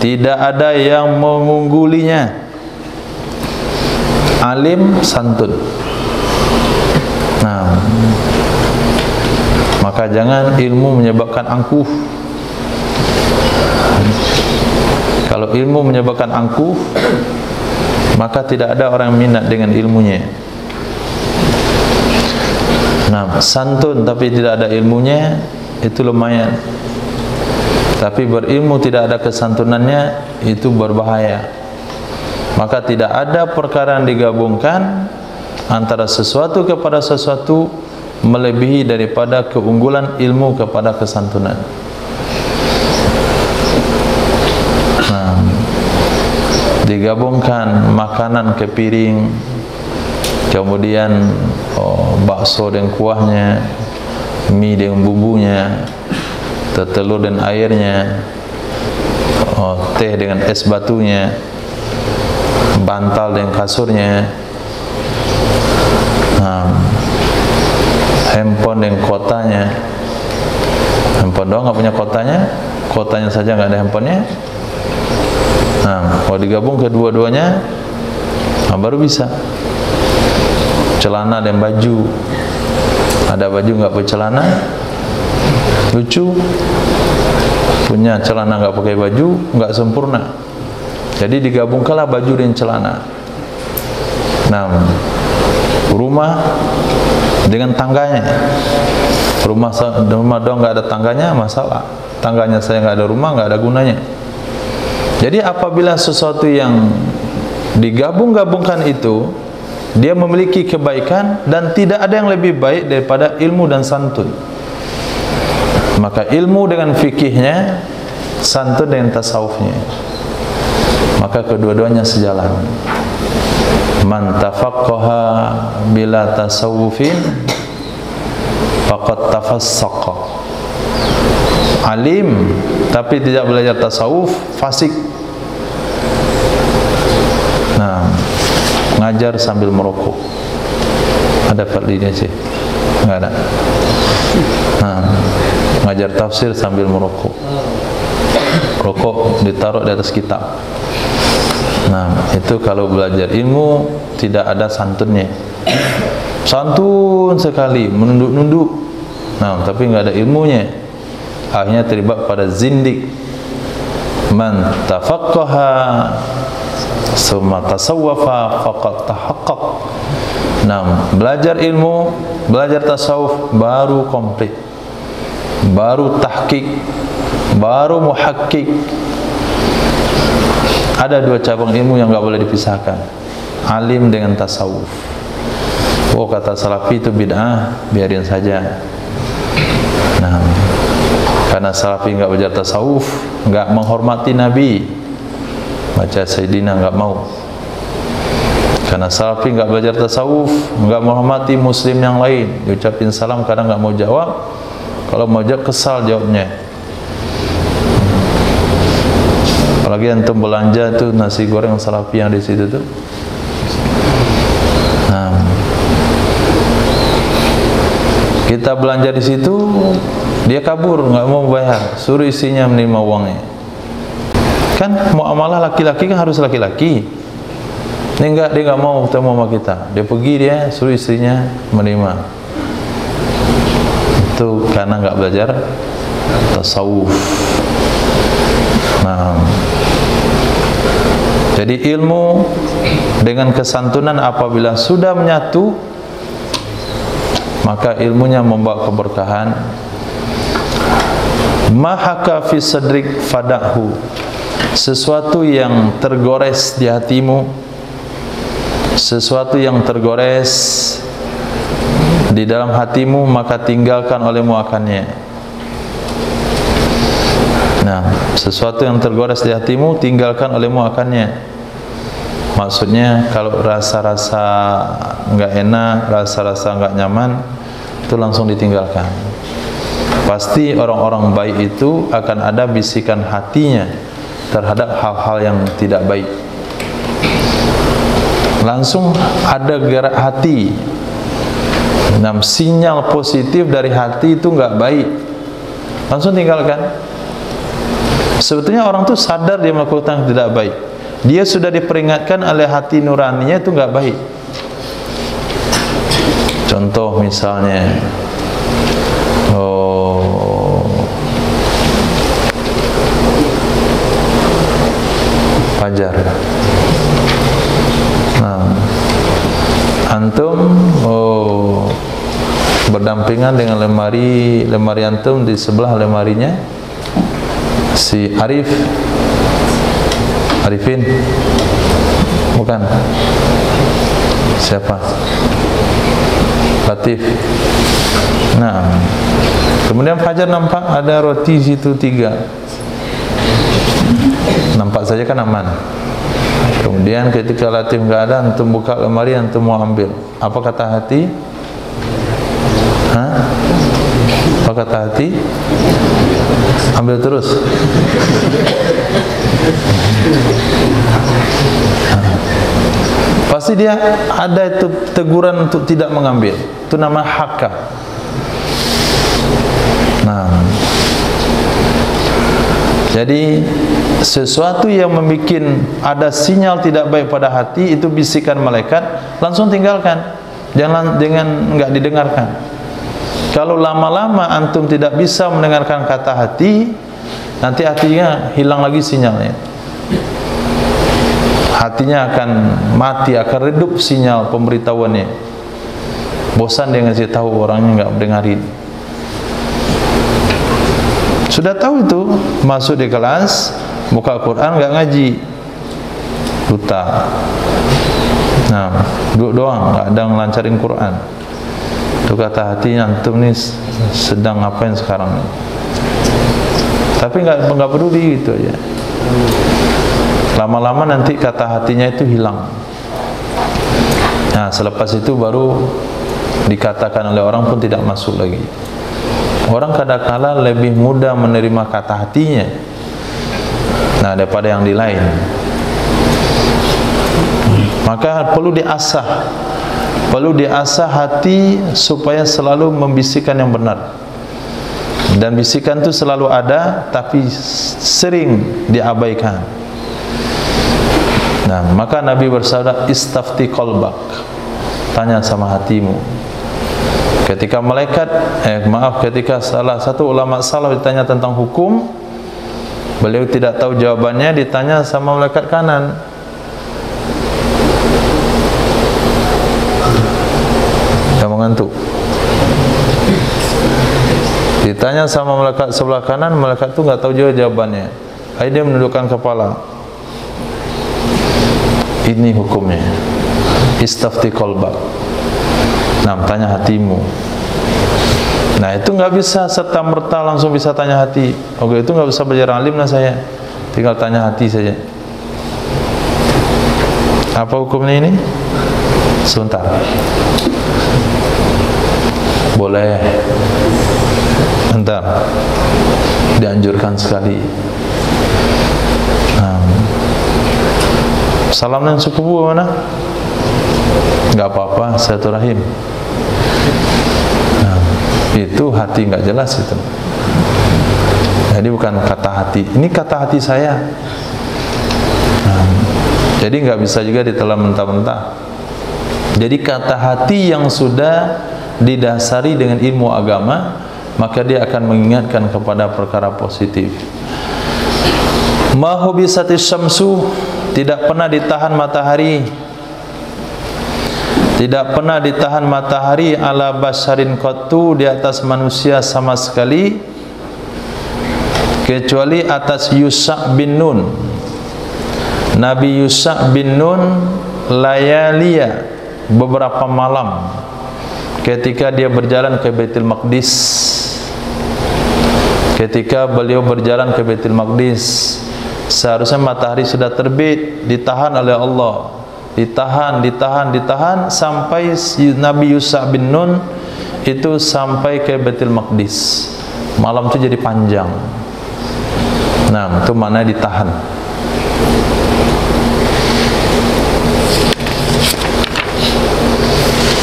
Tidak ada yang mengunggulinya. Alim, santun. Nah, maka jangan ilmu menyebabkan angkuh. Kalau ilmu menyebabkan angkuh, maka tidak ada orang minat dengan ilmunya. Nah, santun tapi tidak ada ilmunya, itu lumayan. Tapi berilmu tidak ada kesantunannya, itu berbahaya. Maka tidak ada perkara yang digabungkan antara sesuatu kepada sesuatu melebihi daripada keunggulan ilmu kepada kesantunan. Nah, digabungkan makanan ke piring, kemudian bakso dengan kuahnya, mie dengan bumbunya, telur dan airnya, teh dengan es batunya, bantal dengan kasurnya, handphone dengan kotanya. Handphone doang nggak punya kotanya, kotanya saja nggak ada handphonenya. Nah, kalau digabung kedua-duanya, baru bisa. Celana dan baju, ada baju nggak pakai celana, lucu. Punya celana nggak pakai baju, nggak sempurna. Jadi digabungkanlah baju dan celana. Nah, rumah dengan tangganya. Rumah doang nggak ada tangganya, masalah. Tangganya saya nggak ada rumah, nggak ada gunanya. Jadi apabila sesuatu yang digabung-gabungkan itu, dia memiliki kebaikan dan tidak ada yang lebih baik daripada ilmu dan santun. Maka ilmu dengan fikihnya, santun dengan tasawufnya. Maka kedua-duanya sejalan. Man tafaqqaha bila tasawufin faqad tafassaqa. Alim tapi tidak belajar tasawuf, fasik. Nah, ngajar sambil merokok, ada fardinnya sih? Enggak ada. Nah, ngajar tafsir sambil merokok, rokok ditaruh di atas kitab. Nah, itu kalau belajar ilmu tidak ada santunnya, santun sekali, menunduk-nunduk. Nah, tapi nggak ada ilmunya, akhirnya terlibat pada zindik. Man tafaqqaha summa tasawwafa faqad tahaqqaq. Nah, belajar ilmu, belajar tasawuf baru komplit, baru tahqiq, baru muhakkik. Ada dua cabang ilmu yang nggak boleh dipisahkan, alim dengan tasawuf. Oh, kata salafi itu bid'ah, biarin saja. Nah, karena salafi nggak belajar tasawuf, nggak menghormati Nabi, baca Sayyidina nggak mau. Karena salafi nggak belajar tasawuf, nggak menghormati muslim yang lain, diucapin salam kadang nggak mau jawab, kalau mau jawab kesal jawabnya. Apalagi antum belanja tuh nasi goreng salafi yang di situ tuh. Nah, kita belanja di situ Dia kabur, nggak mau bayar, suruh istrinya menerima uangnya. Kan muamalah laki-laki kan harus laki-laki. Ini enggak, dia nggak mau ketemu sama kita. Dia pergi, dia suruh istrinya menerima. Itu karena nggak belajar tasawuf. Nah, jadi ilmu dengan kesantunan apabila sudah menyatu, maka ilmunya membawa keberkahan. Mahaka fi sadrik fadahu, sesuatu yang tergores di hatimu, sesuatu yang tergores di dalam hatimu, maka tinggalkan olehmu akannya. Nah, sesuatu yang tergores di hatimu, tinggalkan olehmu akannya. Maksudnya kalau rasa-rasa nggak enak, rasa-rasa nggak nyaman, itu langsung ditinggalkan. Pasti orang-orang baik itu akan ada bisikan hatinya terhadap hal-hal yang tidak baik. Langsung ada gerak hati. Nah, sinyal positif dari hati itu nggak baik, langsung tinggalkan. Sebetulnya orang tuh sadar dia melakukan yang tidak baik. Dia sudah diperingatkan oleh hati nuraninya itu nggak baik. Contoh misalnya, Fajar. Nah, antum berdampingan dengan lemari antum, di sebelah lemarinya si Arifin, bukan? Siapa? Latif. Nah, kemudian Fajar nampak ada roti situ 3. Nampak saja kan aman. Kemudian ketika Latif nggak ada, antum buka lemari, antum mau ambil. Apa kata hati? Hah? Apa kata hati? Ambil terus. Pasti dia ada itu teguran untuk tidak mengambil. Itu nama haka. Nah, jadi sesuatu yang membuat ada sinyal tidak baik pada hati, itu bisikan malaikat, langsung tinggalkan. Jangan nggak didengarkan. Kalau lama-lama antum tidak bisa mendengarkan kata hati, nanti hatinya hilang lagi sinyalnya. Hatinya akan mati, akan redup sinyal pemberitahuannya. Bosan dia ngasih tahu, orangnya nggak dengarin. Sudah tahu itu, masuk di kelas, buka Quran nggak ngaji, buta. Nah, duduk doang, nggak ada ngelancarin Quran. Itu kata hatinya, antum nih sedang ngapain sekarang? Tapi nggak peduli, gitu aja. Lama-lama nanti kata hatinya itu hilang. Nah, selepas itu baru dikatakan oleh orang pun tidak masuk lagi. Orang kadang-kala lebih mudah menerima kata hatinya, nah, daripada yang di lain. Maka perlu diasah hati supaya selalu membisikkan yang benar. Dan bisikan itu selalu ada, tapi sering diabaikan. Nah, maka Nabi bersabda, istafti qalbak, tanya sama hatimu. Ketika ketika salah satu ulama salaf ditanya tentang hukum, beliau tidak tahu jawabannya, ditanya sama malaikat kanan. Yang mengantuk. Ditanya sama malaikat sebelah kanan, malaikat itu nggak tahu juga jawabannya. Akhirnya dia menundukkan kepala. Ini hukumnya. Istafti qalbak. Nah, tanya hatimu. Nah, itu nggak bisa serta merta langsung bisa tanya hati. Oke, itu nggak bisa belajar alim lah saya. Tinggal tanya hati saja. Apa hukumnya ini? Sebentar. Boleh. Bentar. Dianjurkan sekali. Salam dan sepupu mana? Nggak apa-apa, silaturahim. Nah, itu hati nggak jelas itu. Jadi bukan kata hati. Ini kata hati saya. Jadi nggak bisa juga ditelan mentah-mentah. Jadi kata hati yang sudah didasari dengan ilmu agama, maka dia akan mengingatkan kepada perkara positif. Ma hubisatis syamsu, tidak pernah ditahan matahari. Tidak pernah ditahan matahari ala basharin qattu, di atas manusia sama sekali, kecuali atas Yusha bin Nun. Nabi Yusha bin Nun layaliya, beberapa malam ketika dia berjalan ke Baitul Maqdis. Ketika beliau berjalan ke Baitul Maqdis, seharusnya matahari sudah terbit, ditahan oleh Allah. Ditahan sampai Nabi Yusha bin Nun itu sampai ke Baitul Maqdis. Malam itu jadi panjang. Nah, itu maknanya ditahan.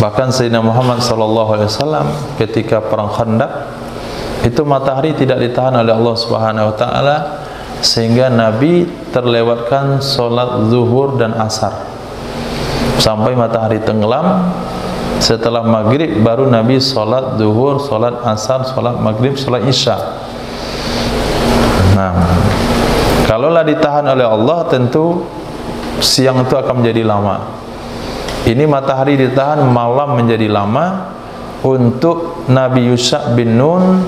Bahkan Sayyidina Muhammad SAW ketika perang Khandaq, itu matahari tidak ditahan oleh Allah Subhanahu wa taala, sehingga Nabi terlewatkan solat zuhur dan asar sampai matahari tenggelam. Setelah maghrib baru Nabi solat zuhur, solat asar, solat maghrib, solat isya. Nah, kalaulah ditahan oleh Allah, tentu siang itu akan menjadi lama. Ini matahari ditahan, malam menjadi lama untuk Nabi Yusha bin Nun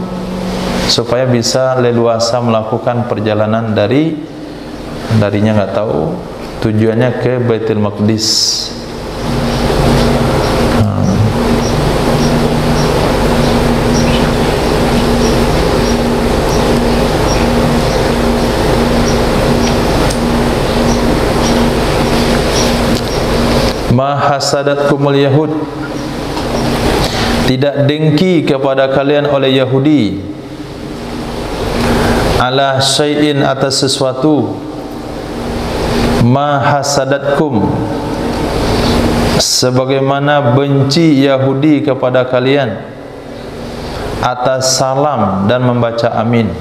supaya bisa leluasa melakukan perjalanan darinya nggak tahu, tujuannya ke Baitul Maqdis. Ma hasadatkumul yahud, tidak dengki kepada kalian oleh Yahudi, ala syai'in, atas sesuatu. Ma hasadatkum, sebagaimana benci Yahudi kepada kalian atas salam dan membaca amin.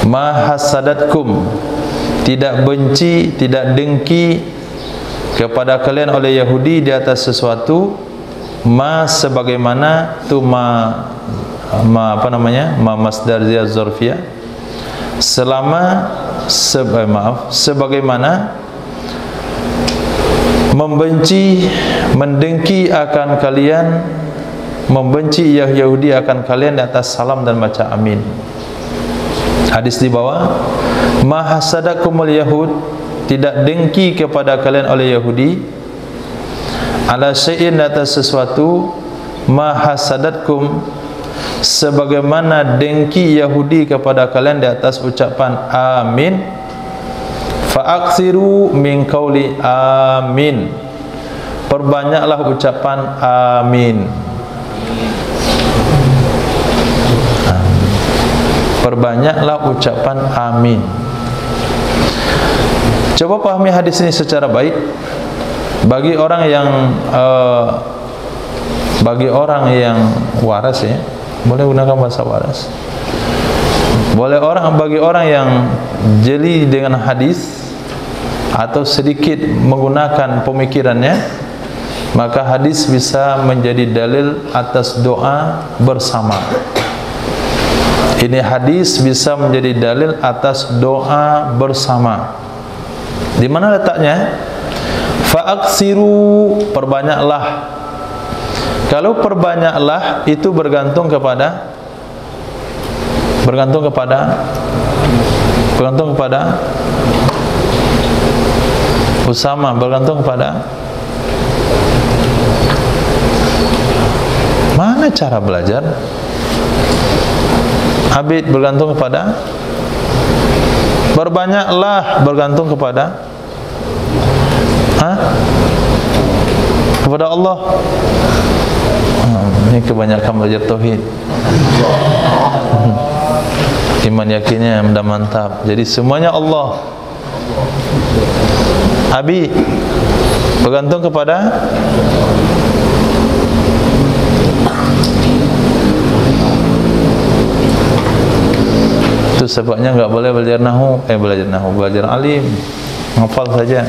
Ma hasadatkum, tidak benci, tidak dengki kepada kalian oleh Yahudi di atas sesuatu. Ma sebagaimana tu ma apa namanya, ma masdar zarfiyah, selama sebagaimana membenci, mendengki akan kalian, membenci Yahudi akan kalian di atas salam dan baca amin. Hadis di bawah, ma hasadakumul yahud, tidak dengki kepada kalian oleh Yahudi, ala syai'in, atas sesuatu, ma hasadatkum, sebagaimana dengki Yahudi kepada kalian di atas ucapan amin. Fa'aksiru min qauli amin, perbanyaklah ucapan amin. Perbanyaklah ucapan amin. Coba pahami hadis ini secara baik. Bagi orang yang waras, ya, boleh gunakan bahasa waras. Bagi orang yang jeli dengan hadis atau sedikit menggunakan pemikirannya, maka hadis bisa menjadi dalil atas doa bersama. Ini hadis bisa menjadi dalil atas doa bersama. Di mana letaknya? Fa'aksiru, perbanyaklah. Kalau perbanyaklah itu bergantung kepada Usama, bergantung kepada mana cara belajar. Abid bergantung kepada, berbanyaklah bergantung kepada kepada Allah. Ini kebanyakan belajar tauhid. Iman yakinnya sudah mantap. Jadi semuanya Allah. Abi bergantung kepada Itu sebabnya nggak boleh belajar belajar alim, hafal saja.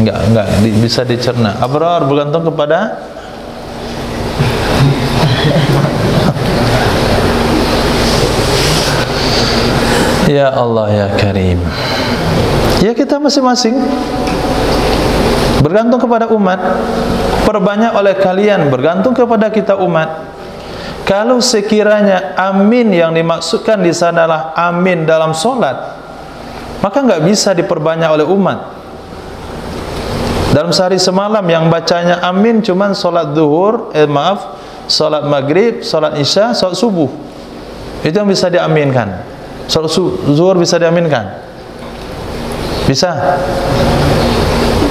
Enggak bisa dicerna. Abrar bergantung kepada Ya Allah ya Karim. Ya kita masing-masing bergantung kepada umat. Perbanyak oleh kalian bergantung kepada kita umat. Kalau sekiranya amin yang dimaksudkan di sanalah amin dalam solat, maka nggak bisa diperbanyak oleh umat. Dalam sehari semalam yang bacanya amin cuman solat zuhur, solat maghrib, solat isya, solat subuh. Itu yang bisa diaminkan. Solat zuhur bisa diaminkan? Bisa?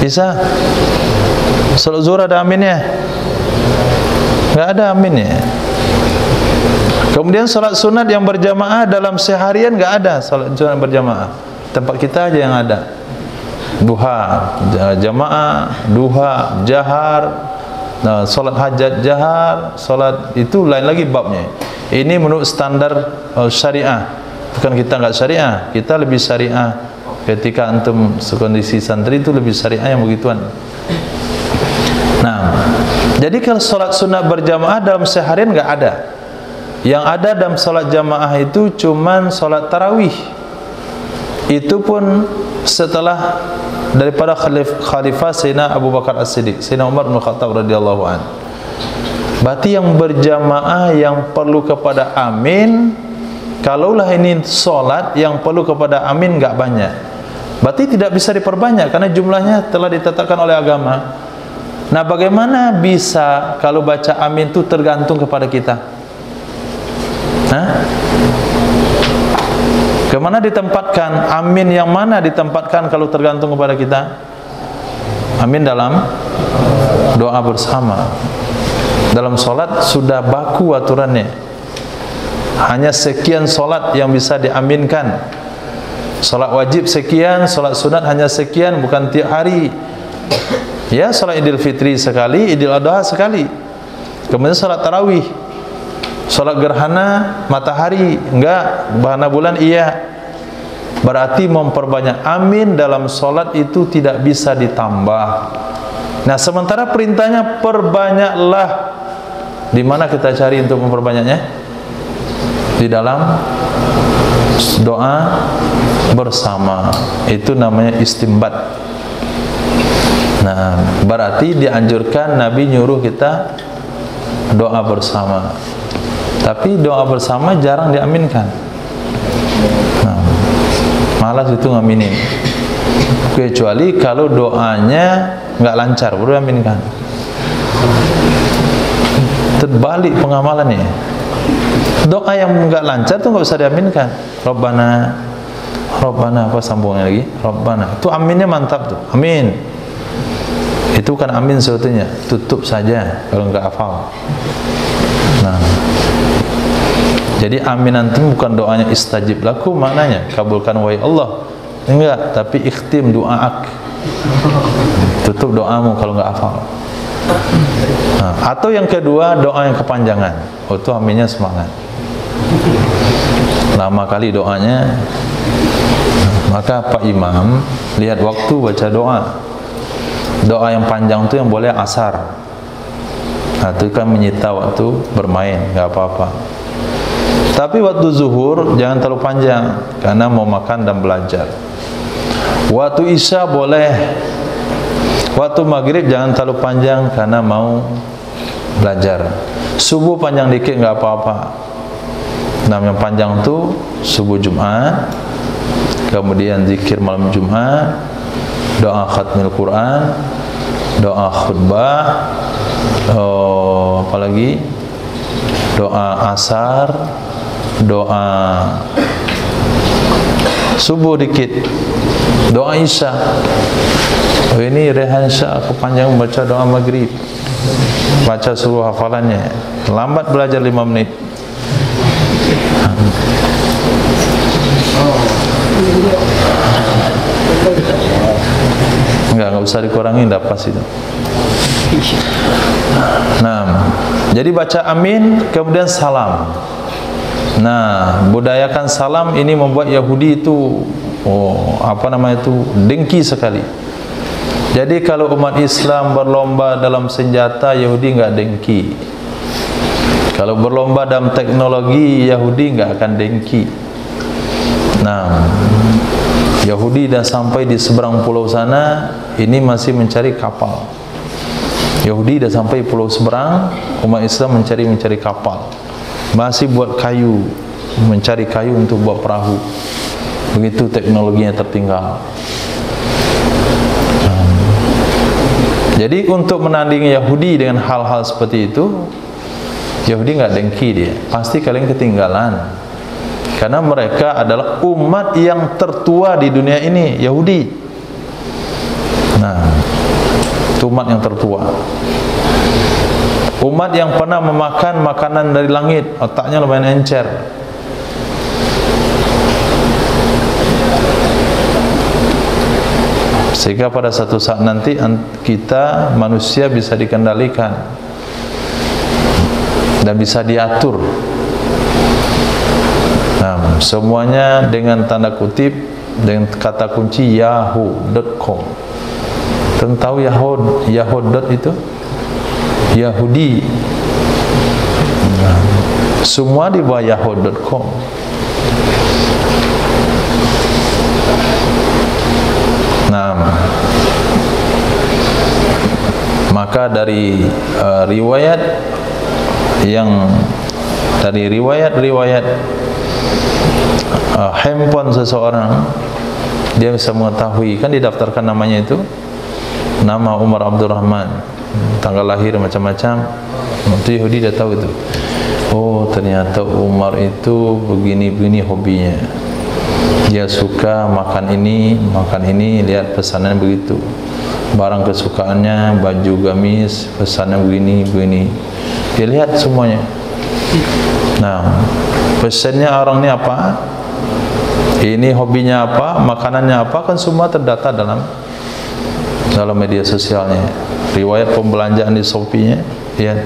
Bisa? Solat zuhur ada aminnya? Nggak ada aminnya. Kemudian salat sunat yang berjamaah dalam seharian nggak ada salat sunat berjamaah. Tempat kita aja yang ada. Duha jamaah, duha jahar, nah, salat hajat jahar, salat itu lain lagi babnya. Ini menurut standar syariah. Bukan kita nggak syariah, kita lebih syariah. Ketika antum sekondisi santri itu lebih syariah yang begituan. Nah, jadi kalau salat sunat berjamaah dalam seharian nggak ada. Yang ada dalam salat jamaah itu cuman salat tarawih. Itu pun setelah daripada khalifah Sayyidina Abu Bakar As-Siddiq, Sayyidina Umar bin Khattab radhiyallahu an. Berarti yang berjamaah yang perlu kepada amin, kalaulah ini salat yang perlu kepada amin enggak banyak. Berarti tidak bisa diperbanyak karena jumlahnya telah ditetapkan oleh agama. Nah, bagaimana bisa kalau baca amin itu tergantung kepada kita? Kemana ditempatkan? Amin yang mana ditempatkan kalau tergantung kepada kita? Amin dalam doa bersama. Dalam solat sudah baku aturannya. Hanya sekian solat yang bisa diaminkan. Solat wajib sekian, solat sunat hanya sekian, bukan tiap hari. Ya, solat Idul Fitri sekali, Idul Adha sekali. Kemudian solat tarawih. Salat gerhana matahari enggak, gerhana bulan iya. Berarti memperbanyak amin dalam salat itu tidak bisa ditambah. Nah, sementara perintahnya perbanyaklah. Di mana kita cari untuk memperbanyaknya? Di dalam doa bersama. Itu namanya istimbat. Nah, berarti dianjurkan Nabi nyuruh kita doa bersama. Tapi doa bersama jarang diaminkan. Nah, malas itu ngaminin. Kecuali kalau doanya nggak lancar, baru diaminkan. Terbalik pengamalannya. Doa yang nggak lancar tuh nggak bisa diaminkan. Rabbana, apa sambungnya lagi? Rabbana. Itu aminnya mantap tuh. Amin. Itu kan amin sebetulnya. Tutup saja kalau nggak hafal. Nah. Jadi amin antum bukan doanya istajib laku maknanya kabulkan wahai Allah. Enggak, tapi ikhtim doaak. Tutup doamu kalau enggak hafal. Nah, atau yang kedua doa yang kepanjangan. Oh, itu aminnya semangat. Lama kali doanya. Maka Pak Imam lihat waktu baca doa. Doa yang panjang itu yang boleh asar. Nah, itu kan menyita waktu bermain, enggak apa-apa. Tapi waktu zuhur jangan terlalu panjang karena mau makan dan belajar. Waktu isya boleh. Waktu maghrib jangan terlalu panjang karena mau belajar. Subuh panjang dikit nggak apa-apa. Nah, yang panjang itu subuh Jumat, kemudian zikir malam Jumat, doa khatmil Quran, doa khutbah, apalagi doa asar, doa subuh dikit, doa isya. Oh, ini rehan isya aku panjang baca doa maghrib, baca seluruh hafalannya. Lambat belajar 5 menit. Enggak usah dikurangi, dah pas itu. Nah, jadi baca amin kemudian salam. Nah, budayakan salam ini membuat Yahudi itu dengki sekali. Jadi kalau umat Islam berlomba dalam senjata, Yahudi enggak dengki. Kalau berlomba dalam teknologi, Yahudi enggak akan dengki. Nah, Yahudi dah sampai di seberang pulau sana, ini masih mencari kapal. Yahudi dah sampai pulau seberang, umat Islam mencari kapal. Masih buat kayu, mencari kayu untuk buat perahu. Begitu teknologinya tertinggal. Jadi untuk menandingi Yahudi dengan hal-hal seperti itu, Yahudi nggak dengki dia. Pasti kalian ketinggalan. Karena mereka adalah umat yang tertua di dunia ini, Yahudi. Nah, itu umat yang tertua. Umat yang pernah memakan makanan dari langit, otaknya lumayan encer. Sehingga pada satu saat nanti kita manusia bisa dikendalikan dan bisa diatur. Nah, semuanya dengan tanda kutip, dengan kata kunci yahoo.com. Tahu Yahoo itu? Yahudi. Nah, semua di bawah yahoo.com. Nah, maka dari riwayat handphone seseorang, dia bisa mengetahui, kan didaftarkan namanya itu, nama Umar Abdurrahman, tanggal lahir macam-macam. Itu Yahudi dah tahu itu. Oh, ternyata Umar itu begini-begini hobinya. Dia suka makan ini, lihat pesanannya begitu. Barang kesukaannya, baju gamis, pesannya begini. Dia lihat semuanya. Nah, pesannya orang ini apa? Ini hobinya apa? Makanannya apa? Kan semua terdata dalam media sosialnya. Riwayat pembelanjaan di Shopee-nya, lihat.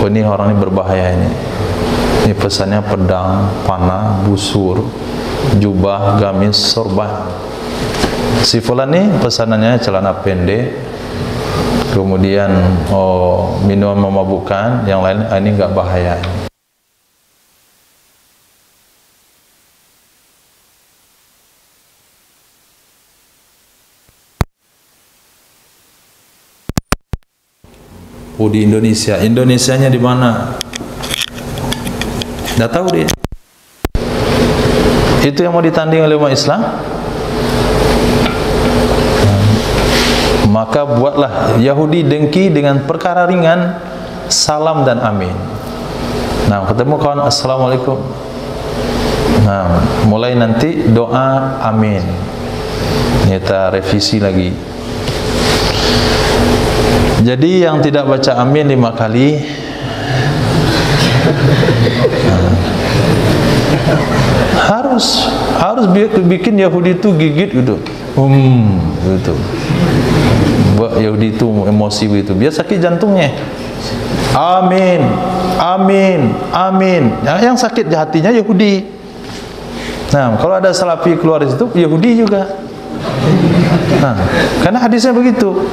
Oh, ini orang ini berbahaya ini. Ini pesannya pedang, panah, busur, jubah, gamis, sorban. Si fulan nih pesanannya celana pendek, kemudian minuman memabukkan, yang lain ini enggak bahaya. Oh, di Indonesia. Indonesianya di mana? Dah tahu dia. Itu yang mau ditanding oleh umat Islam. Maka buatlah Yahudi dengki dengan perkara ringan, salam dan amin. Nah, ketemu kawan, assalamualaikum. Nah, mulai nanti doa amin. Kita revisi lagi. Jadi yang tidak baca amin 5 kali, harus bikin Yahudi itu gigit gitu. Gitu. Buat Yahudi itu emosi begitu, biar sakit jantungnya. Amin, amin, amin. Yang sakit di hatinya Yahudi. Nah, kalau ada Salafi keluar di situ, Yahudi juga. Nah, karena hadisnya begitu.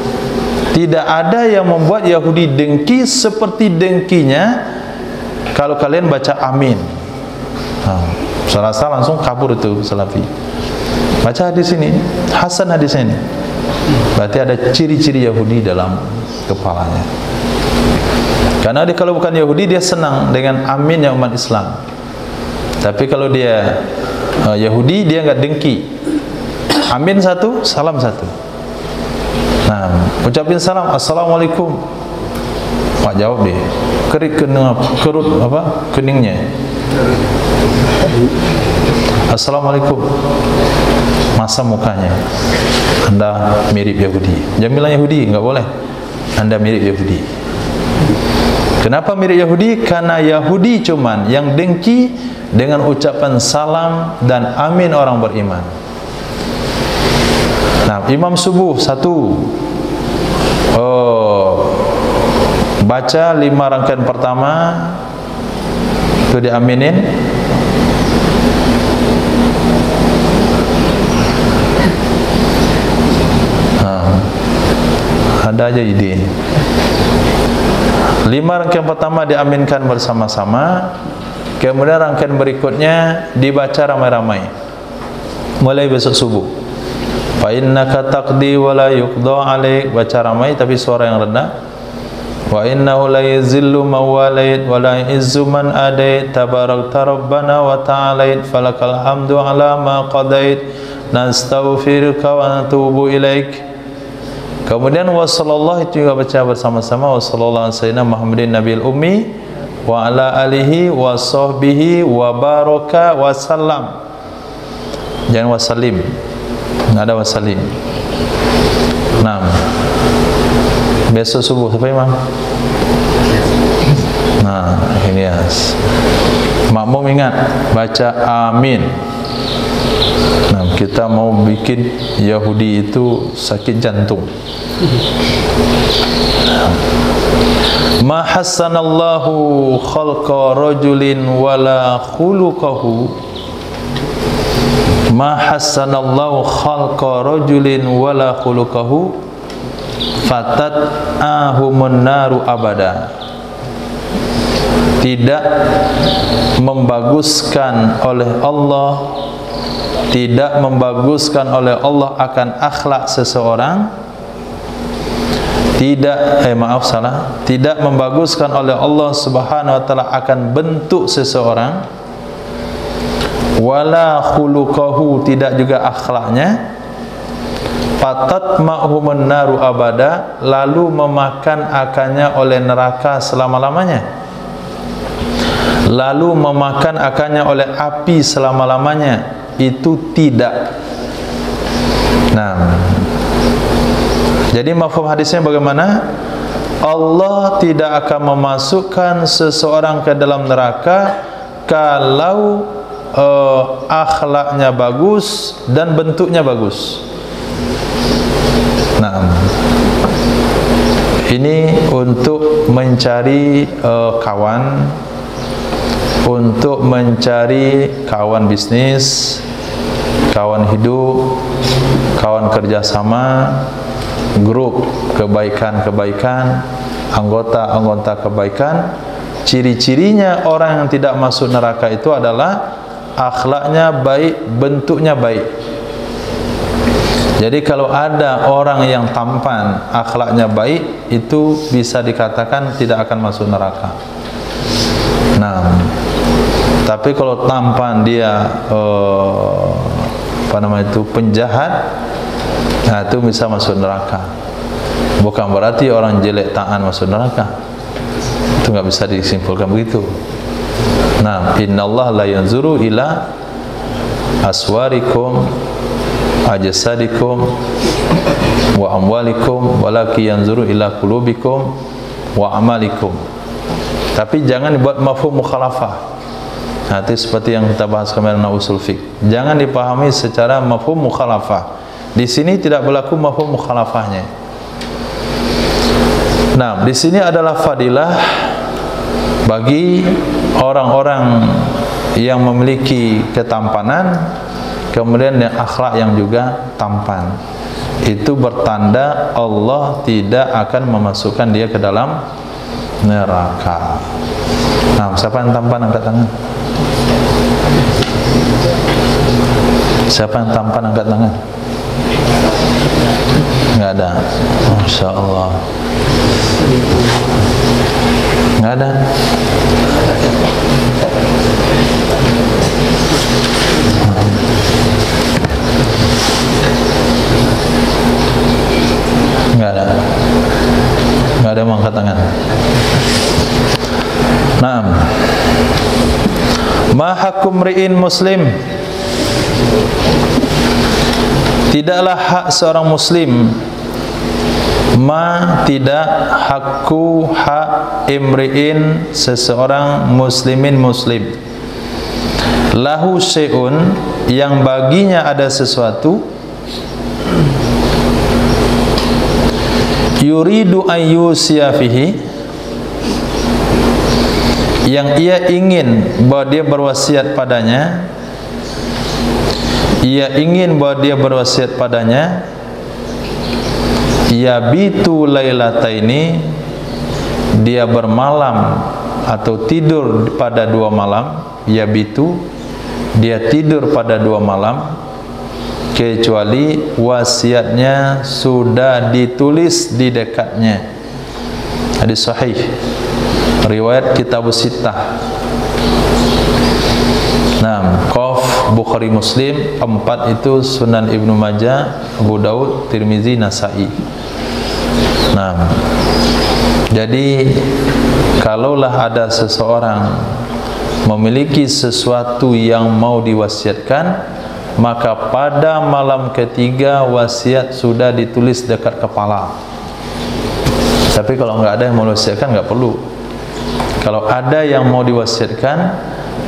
Tidak ada yang membuat Yahudi dengki seperti dengkinya kalau kalian baca amin. Nah, salah langsung kabur itu Salafi. Baca hadis ini, hasan hadis ini. Berarti ada ciri-ciri Yahudi dalam kepalanya. Karena dia kalau bukan Yahudi, dia senang dengan aminnya umat Islam. Tapi kalau dia Yahudi, dia enggak dengki. Amin satu, salam satu. Nah, ucapin salam, assalamualaikum. Pak jawab dia, keningnya. Assalamualaikum. Masa mukanya. Anda mirip Yahudi. Jangan bilang Yahudi, enggak boleh. Anda mirip Yahudi. Kenapa mirip Yahudi? Karena Yahudi cuman yang dengki dengan ucapan salam dan amin orang beriman. Nah, imam subuh baca 5 rangkaian pertama, Itu diaminin. Ada aja ide. 5 rangkaian pertama diaminkan bersama-sama, kemudian rangkaian berikutnya dibaca ramai-ramai mulai besok subuh. Fa innaka taqdi wa la yuqda 'alaik, baca ramai tapi suara yang rendah. Wa innahu la yazillu man walait wa la yuzzu man adait, tabarakta rabbana wa ta'alait, falakal hamdu 'ala ma qadait, nastaghfiruka wa natubu ilaik. Kemudian wassallallahu itu juga baca bersama-sama, wassallallahu alaihi wasallam Muhammadin nabiyil ummi wa ala alihi wa sahbihi wa baraka wa sallam. Jangan wasallim, enggak ada wasallim. Nah, besok subuh siapa imam? Nah, ini ya. Makmum ingat baca amin. Nah, kita mau bikin Yahudi itu sakit jantung. Ma hassanallahu khalqa rajulin wala khuluquhu. Ma hassanallahu khalqa rajulin wala khuluquhu fatat ahumun naru abada. Tidak membaguskan oleh Allah, tidak membaguskan oleh Allah akan akhlak seseorang, tidak membaguskan oleh Allah Subhanahu wa taala akan bentuk seseorang, wala khuluquhu, tidak juga akhlaknya, fatat ma'humun naru abada, lalu memakan akannya oleh neraka selama-lamanya, lalu memakan akannya oleh api selama-lamanya. Itu tidak. Nah, jadi mafhum hadisnya bagaimana? Allah tidak akan memasukkan seseorang ke dalam neraka kalau akhlaknya bagus dan bentuknya bagus. Nah, ini untuk mencari kawan, untuk mencari kawan bisnis, kawan hidup, kawan kerjasama, grup kebaikan-kebaikan, anggota-anggota kebaikan. Ciri-cirinya orang yang tidak masuk neraka itu adalah akhlaknya baik, bentuknya baik. Jadi kalau ada orang yang tampan, akhlaknya baik, itu bisa dikatakan tidak akan masuk neraka. Nah, tapi kalau tampan dia penjahat, nah itu bisa masuk neraka. Bukan berarti orang jelek ta'an masuk neraka. Itu nggak bisa disimpulkan begitu. Nah, innallaha la yanzuru ila aswarikum ajsadikum wa amwalikum walakin yanzuru ila qulubikum wa amalikum. Tapi jangan dibuat mafhum mukhalafah. Nanti seperti yang kita bahas kemarin usul fiqh, jangan dipahami secara mafhum mukhalafah. Di sini tidak berlaku mafhum mukhalafahnya. Nah, di sini adalah fadilah bagi orang-orang yang memiliki ketampanan, kemudian yang akhlak yang juga tampan. Itu bertanda Allah tidak akan memasukkan dia ke dalam neraka. Nah, siapa yang tampan angkat tangan? Siapa yang tampan angkat tangan? Enggak ada. Masya Allah. Enggak ada. Enggak ada. Enggak ada yang angkat tangan. Naam. Ma hakum ri'in muslim. Tidaklah hak seorang muslim, ma tidak hakku hak imri'in seseorang muslimin muslim, lahu syai'un yang baginya ada sesuatu, yuridu ayyusiya fihi yang ia ingin bahwa dia berwasiat padanya, yabitu lailataini, dia bermalam atau tidur pada 2 malam, yabitu, dia tidur pada 2 malam, kecuali wasiatnya sudah ditulis di dekatnya. Hadis sahih riwayat Kitab Sittah. Nah, Qaf Bukhari Muslim, 4 itu Sunan Ibnu Majah, Abu Daud, Tirmizi, Nasa'i. Nah, jadi kalaulah ada seseorang memiliki sesuatu yang mau diwasiatkan, maka pada malam ketiga wasiat sudah ditulis dekat kepala. Tapi kalau nggak ada yang mau diwasiatkan, nggak perlu. Kalau ada yang mau diwasiatkan,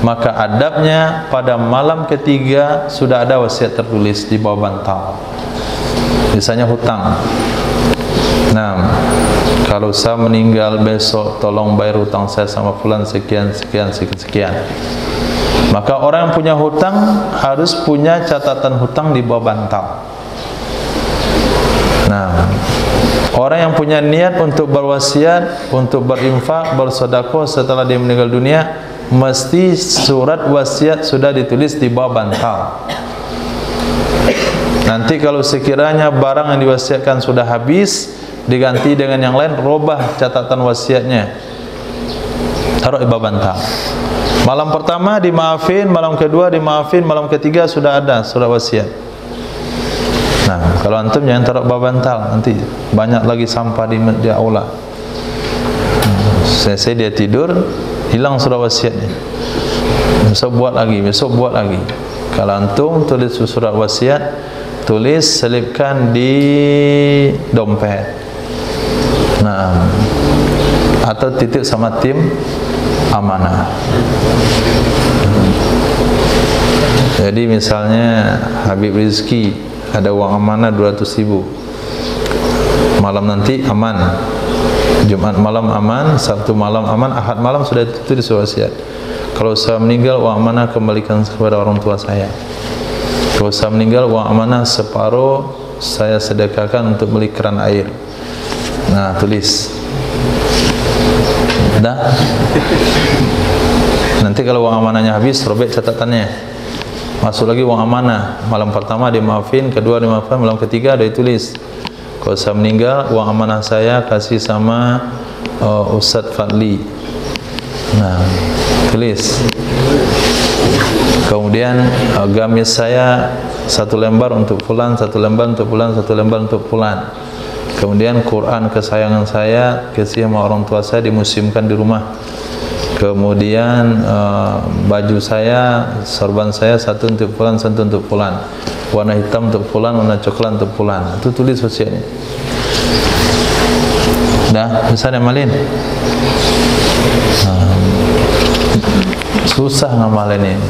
maka adabnya pada malam ketiga sudah ada wasiat tertulis di bawah bantal. Misalnya hutang. Nah, kalau saya meninggal besok, tolong bayar hutang saya sama fulan sekian. Maka orang yang punya hutang harus punya catatan hutang di bawah bantal. Nah, orang yang punya niat untuk berwasiat, untuk berinfak, bersedekah setelah dia meninggal dunia, mesti surat wasiat sudah ditulis di bawah bantal. Nanti kalau sekiranya barang yang diwasiatkan sudah habis, diganti dengan yang lain, robah catatan wasiatnya, taruh di bawah bantal. Malam pertama dimaafin, malam kedua dimaafin, malam ketiga sudah ada surat wasiat. Nah, kalau antum jangan taruh bawah bantal, nanti banyak lagi sampah di aula. Selesai dia tidur, hilang surat wasiatnya. Besok buat lagi. Kalau antum tulis surat wasiat, tulis, selipkan di dompet. Nah, atau titip sama tim amanah. Jadi misalnya Habib Rizki ada uang amanah 200.000, malam nanti aman, Jumat malam aman, Sabtu malam aman, Ahad malam sudah tulis wasiat. Kalau saya meninggal, uang amanah kembalikan kepada orang tua saya. Kalau saya meninggal, uang amanah separuh saya sedekahkan untuk beli keran air. Nah, tulis. Dah. Nanti kalau uang amanahnya habis, robek catatannya. Masuk lagi uang amanah. Malam pertama dimaafin, kedua dimaafin, malam ketiga ada ditulis. Kalau saya meninggal, uang amanah saya kasih sama Ustadz Fadli. Nah, tulis. Kemudian gamis saya 1 lembar untuk fulan, 1 lembar untuk fulan, 1 lembar untuk fulan. Kemudian Quran kesayangan saya kasih sama orang tua saya, dimuseumkan di rumah. Kemudian baju saya, sorban saya 1 untuk fulan, 1 untuk fulan. Warna hitam untuk fulan, warna coklat untuk fulan. Itu tulis wasiatnya. Dah, bisa ngamalin. Susah ngamalin ini.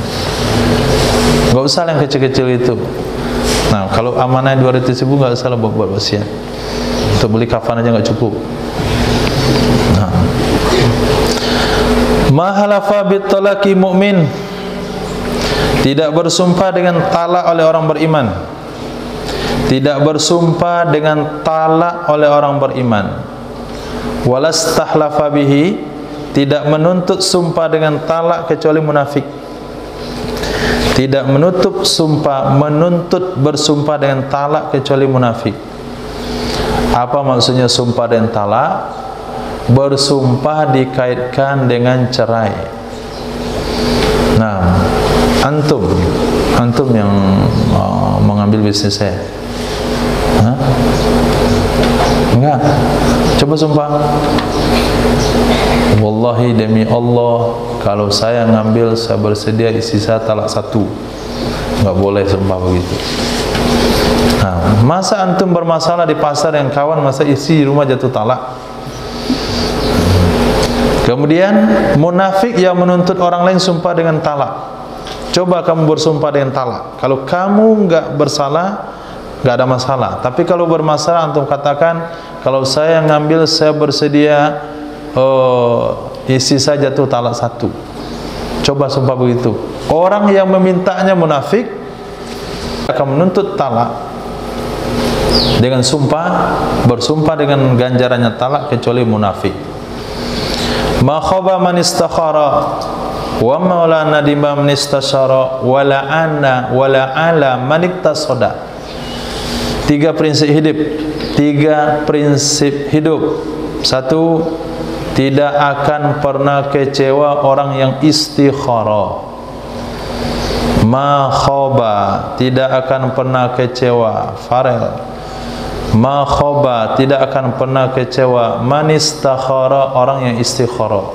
Gak usah yang kecil-kecil itu. Nah, kalau amanah 200.000 gak usah buat wasiat. Untuk beli kafan aja gak cukup. Nah, ma halafa bitalaqi mu'min, tidak bersumpah dengan talak oleh orang beriman. Tidak bersumpah dengan talak oleh orang beriman. Walastahlafa bihi, tidak menuntut sumpah dengan talak kecuali munafik. Tidak menuntut bersumpah dengan talak kecuali munafik. Apa maksudnya sumpah dengan talak? Bersumpah dikaitkan dengan cerai. Nah, antum yang mengambil bisnis saya, enggak? Coba sumpah. Wallahi demi Allah, kalau saya ngambil, saya bersedia istri saya talak 1. Enggak boleh sumpah begitu. Nah, masa antum bermasalah di pasar yang kawan, masa istri di rumah jatuh talak? Kemudian munafik yang menuntut orang lain sumpah dengan talak. Coba kamu bersumpah dengan talak. Kalau kamu enggak bersalah, enggak ada masalah. Tapi kalau bermasalah, antum katakan, kalau saya ngambil, saya bersedia isi saja tuh talak 1. Coba sumpah begitu. Orang yang memintanya munafik akan menuntut talak dengan sumpah, bersumpah dengan ganjarannya talak, kecuali munafik. Ma khaba man istakhara wa maula nadima man istashara wa la'ana wa la'ala man iktasada. 3 prinsip hidup. 3 prinsip hidup. 1, tidak akan pernah kecewa orang yang istikhara. Ma khaba, tidak akan pernah kecewa. Farel. Ma khaba, tidak akan pernah kecewa. Man istakhara, orang yang istikhara.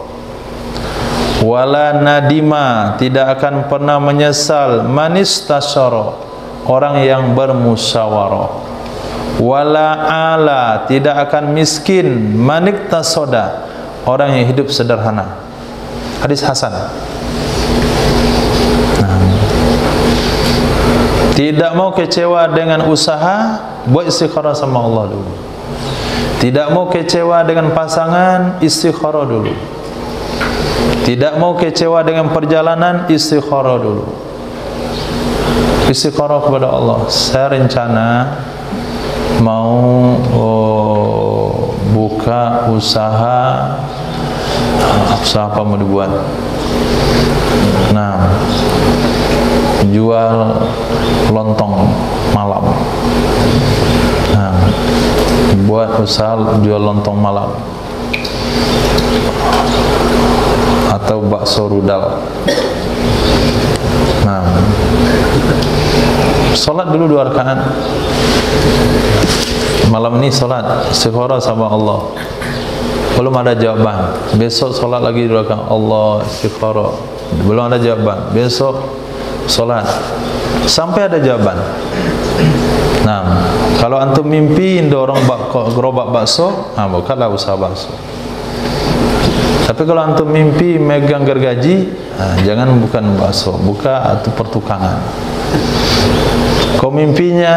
Wala nadima, tidak akan pernah menyesal. Man istasyara, orang yang bermusyawarah. Wala ala, tidak akan miskin. Man iktasada, orang yang hidup sederhana. Hadis hasan. Tidak mau kecewa dengan usaha, buat istikhara sama Allah dulu. Tidak mau kecewa dengan pasangan, istikhara dulu. Tidak mau kecewa dengan perjalanan, istikhara dulu. Istikhara kepada Allah. Saya rencana mau buka usaha apa mau dibuat. Nah, jual lontong malam. Nah, buat usaha jual lontong malam atau bakso rudal. Nah, sholat dulu 2 rakaat. Malam ini sholat istighfar sama Allah, belum ada jawaban. Besok sholat lagi 2 rakaat, Allah istighfar, belum ada jawaban. Besok sholat sampai ada jawaban. Nah, kalau antum mimpi dorong gerobak bakso, nah bukalah usaha bakso. Tapi kalau antum mimpi megang gergaji, nah, jangan bukan bakso, buka atau pertukangan. Kalau mimpinya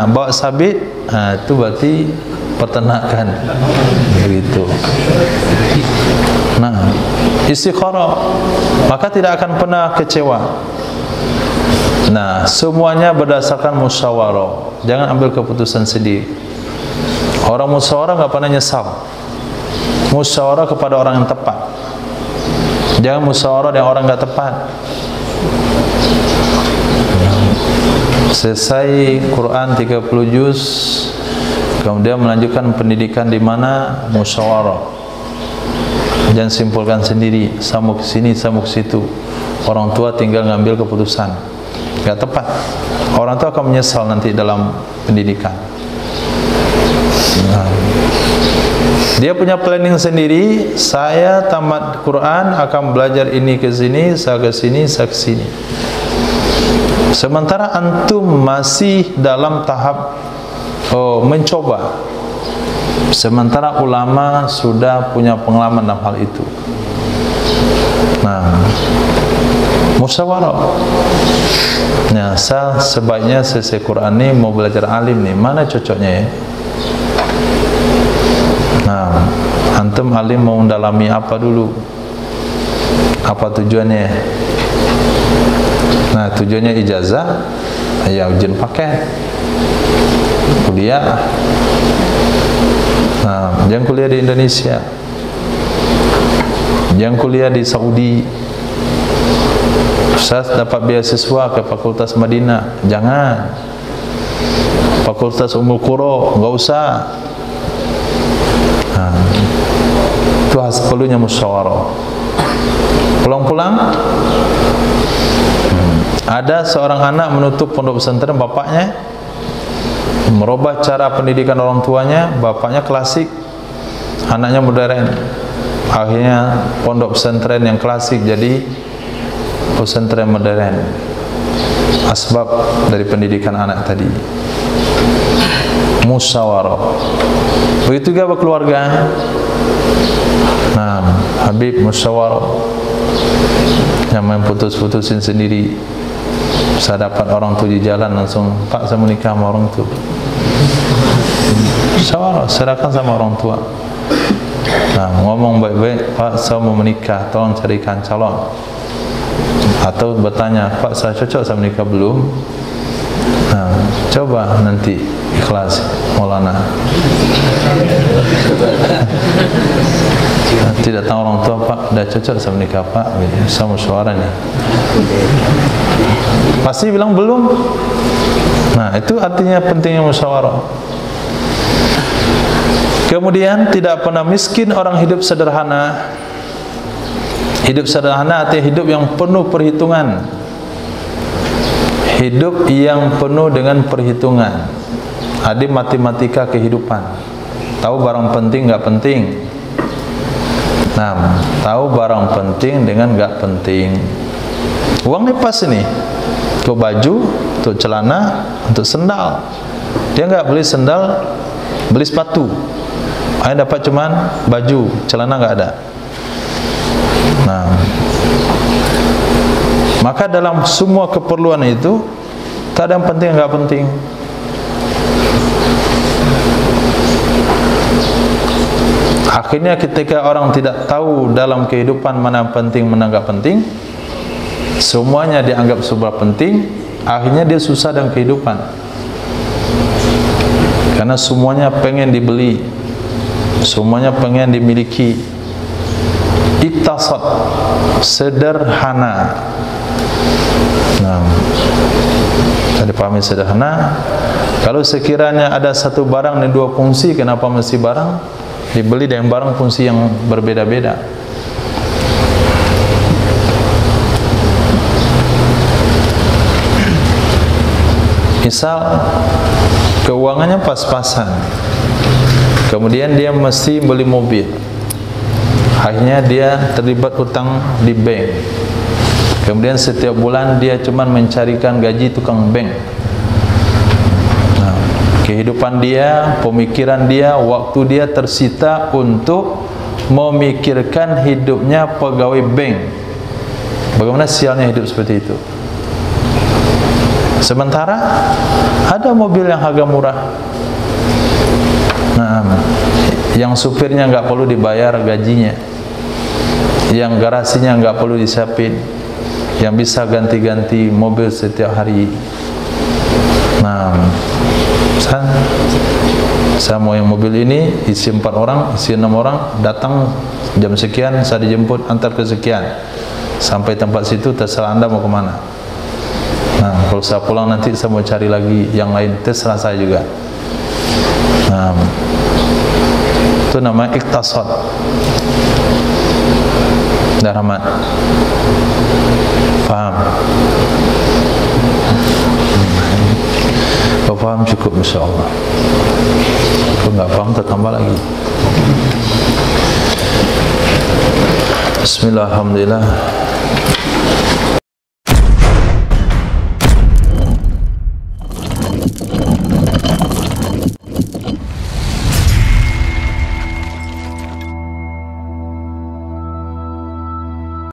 bawa sabit, nah, itu berarti peternakan, begitu. Nah, istikhara, maka tidak akan pernah kecewa. Nah, semuanya berdasarkan musyawarah. Jangan ambil keputusan sendiri. Orang musyawarah nggak pernah nyesal. Musyawarah kepada orang yang tepat. Jangan musyawarah dengan orang nggak tepat. Selesai Quran 30 juz, kemudian melanjutkan pendidikan di mana musyawarah. Jangan simpulkan sendiri, sama ke sini, sama ke situ. Orang tua tinggal ngambil keputusan. Gak tepat. Orang tua akan menyesal nanti dalam pendidikan. Nah, dia punya planning sendiri. Saya tamat Quran akan belajar ini ke sini, saya ke sini, saya ke sini. Sementara antum masih dalam tahap mencoba. Sementara ulama sudah punya pengalaman dalam hal itu. Nah, musyawarah. Nah, saya sebaiknya selesai Quran ini mau belajar alim nih, mana cocoknya ya? Nah, antum alim mau mendalami apa dulu? Apa tujuannya? Nah, tujuannya ijazah, ya ujian paket, kuliah. Nah, jangan kuliah di Indonesia, jangan kuliah di Saudi. Saya dapat beasiswa ke Fakultas Madinah, jangan. Fakultas Ummul Qura, enggak usah. Nah, itu perlunya musyawarah. Pulang-pulang, ada seorang anak menutup pondok pesantren, bapaknya merubah cara pendidikan orang tuanya. Bapaknya klasik, anaknya modern. Akhirnya pondok pesantren yang klasik jadi pesantren modern. Asbab dari pendidikan anak tadi musyawarah. Begitu juga berkeluarga. Nah, Habib musyawarah. Yang main putus-putusin sendiri. Saya dapat orang tu di jalan langsung, Pak saya mau nikah sama orang tu. Musyawarah, serahkan sama orang tua. Nah, ngomong baik-baik, Pak saya mau menikah, tolong carikan calon. Atau bertanya, Pak saya cocok saya menikah belum? Nah, coba nanti ikhlas Maulana. Tidak tahu orang tua, Pak dah cocok saya menikah Pak, saya musyawarah nih. Pasti bilang belum. Nah, itu artinya pentingnya musyawarah. Kemudian tidak pernah miskin orang hidup sederhana. Hidup sederhana artinya hidup yang penuh perhitungan. Hidup yang penuh dengan perhitungan. Ada matematika kehidupan. Tahu barang penting enggak penting. Nah, tahu barang penting dengan enggak penting. Uang ni pas ini. Untuk baju, untuk celana, untuk sendal. Dia enggak beli sendal, beli sepatu. Hanya dapat cuman baju, celana enggak ada. Nah, maka dalam semua keperluan itu tak ada yang penting enggak penting. Akhirnya ketika orang tidak tahu dalam kehidupan mana yang penting, mana enggak penting, semuanya dianggap sebuah penting, akhirnya dia susah dalam kehidupan. Karena semuanya pengen dibeli, semuanya pengen dimiliki. Iktasad, sederhana. Nah, tadi pahami sederhana. Kalau sekiranya ada satu barang dan dua fungsi, kenapa mesti barang dibeli dengan barang fungsi yang berbeda-beda? Misal keuangannya pas-pasan, kemudian dia mesti beli mobil, akhirnya dia terlibat hutang di bank, kemudian setiap bulan dia cuma mencarikan gaji tukang bank. Nah, kehidupan dia, pemikiran dia, waktu dia tersita untuk memikirkan hidupnya pegawai bank. Bagaimana sialnya hidup seperti itu? Sementara ada mobil yang harga murah, nah, yang supirnya enggak perlu dibayar gajinya, yang garasinya enggak perlu disiapin, yang bisa ganti-ganti mobil setiap hari. Nah, saya mau yang mobil ini isi 4 orang, isi 6 orang, datang jam sekian, saya dijemput antar ke sekian, sampai tempat situ terserah anda mau kemana. Nah, kalau saya pulang nanti saya mau cari lagi yang lain, terserah saya juga. Nah, itu namanya iktasad. Dah Rahmat, faham? Kalau faham cukup, Masya Allah. Kalau enggak faham tambah lagi. Bismillah, alhamdulillah.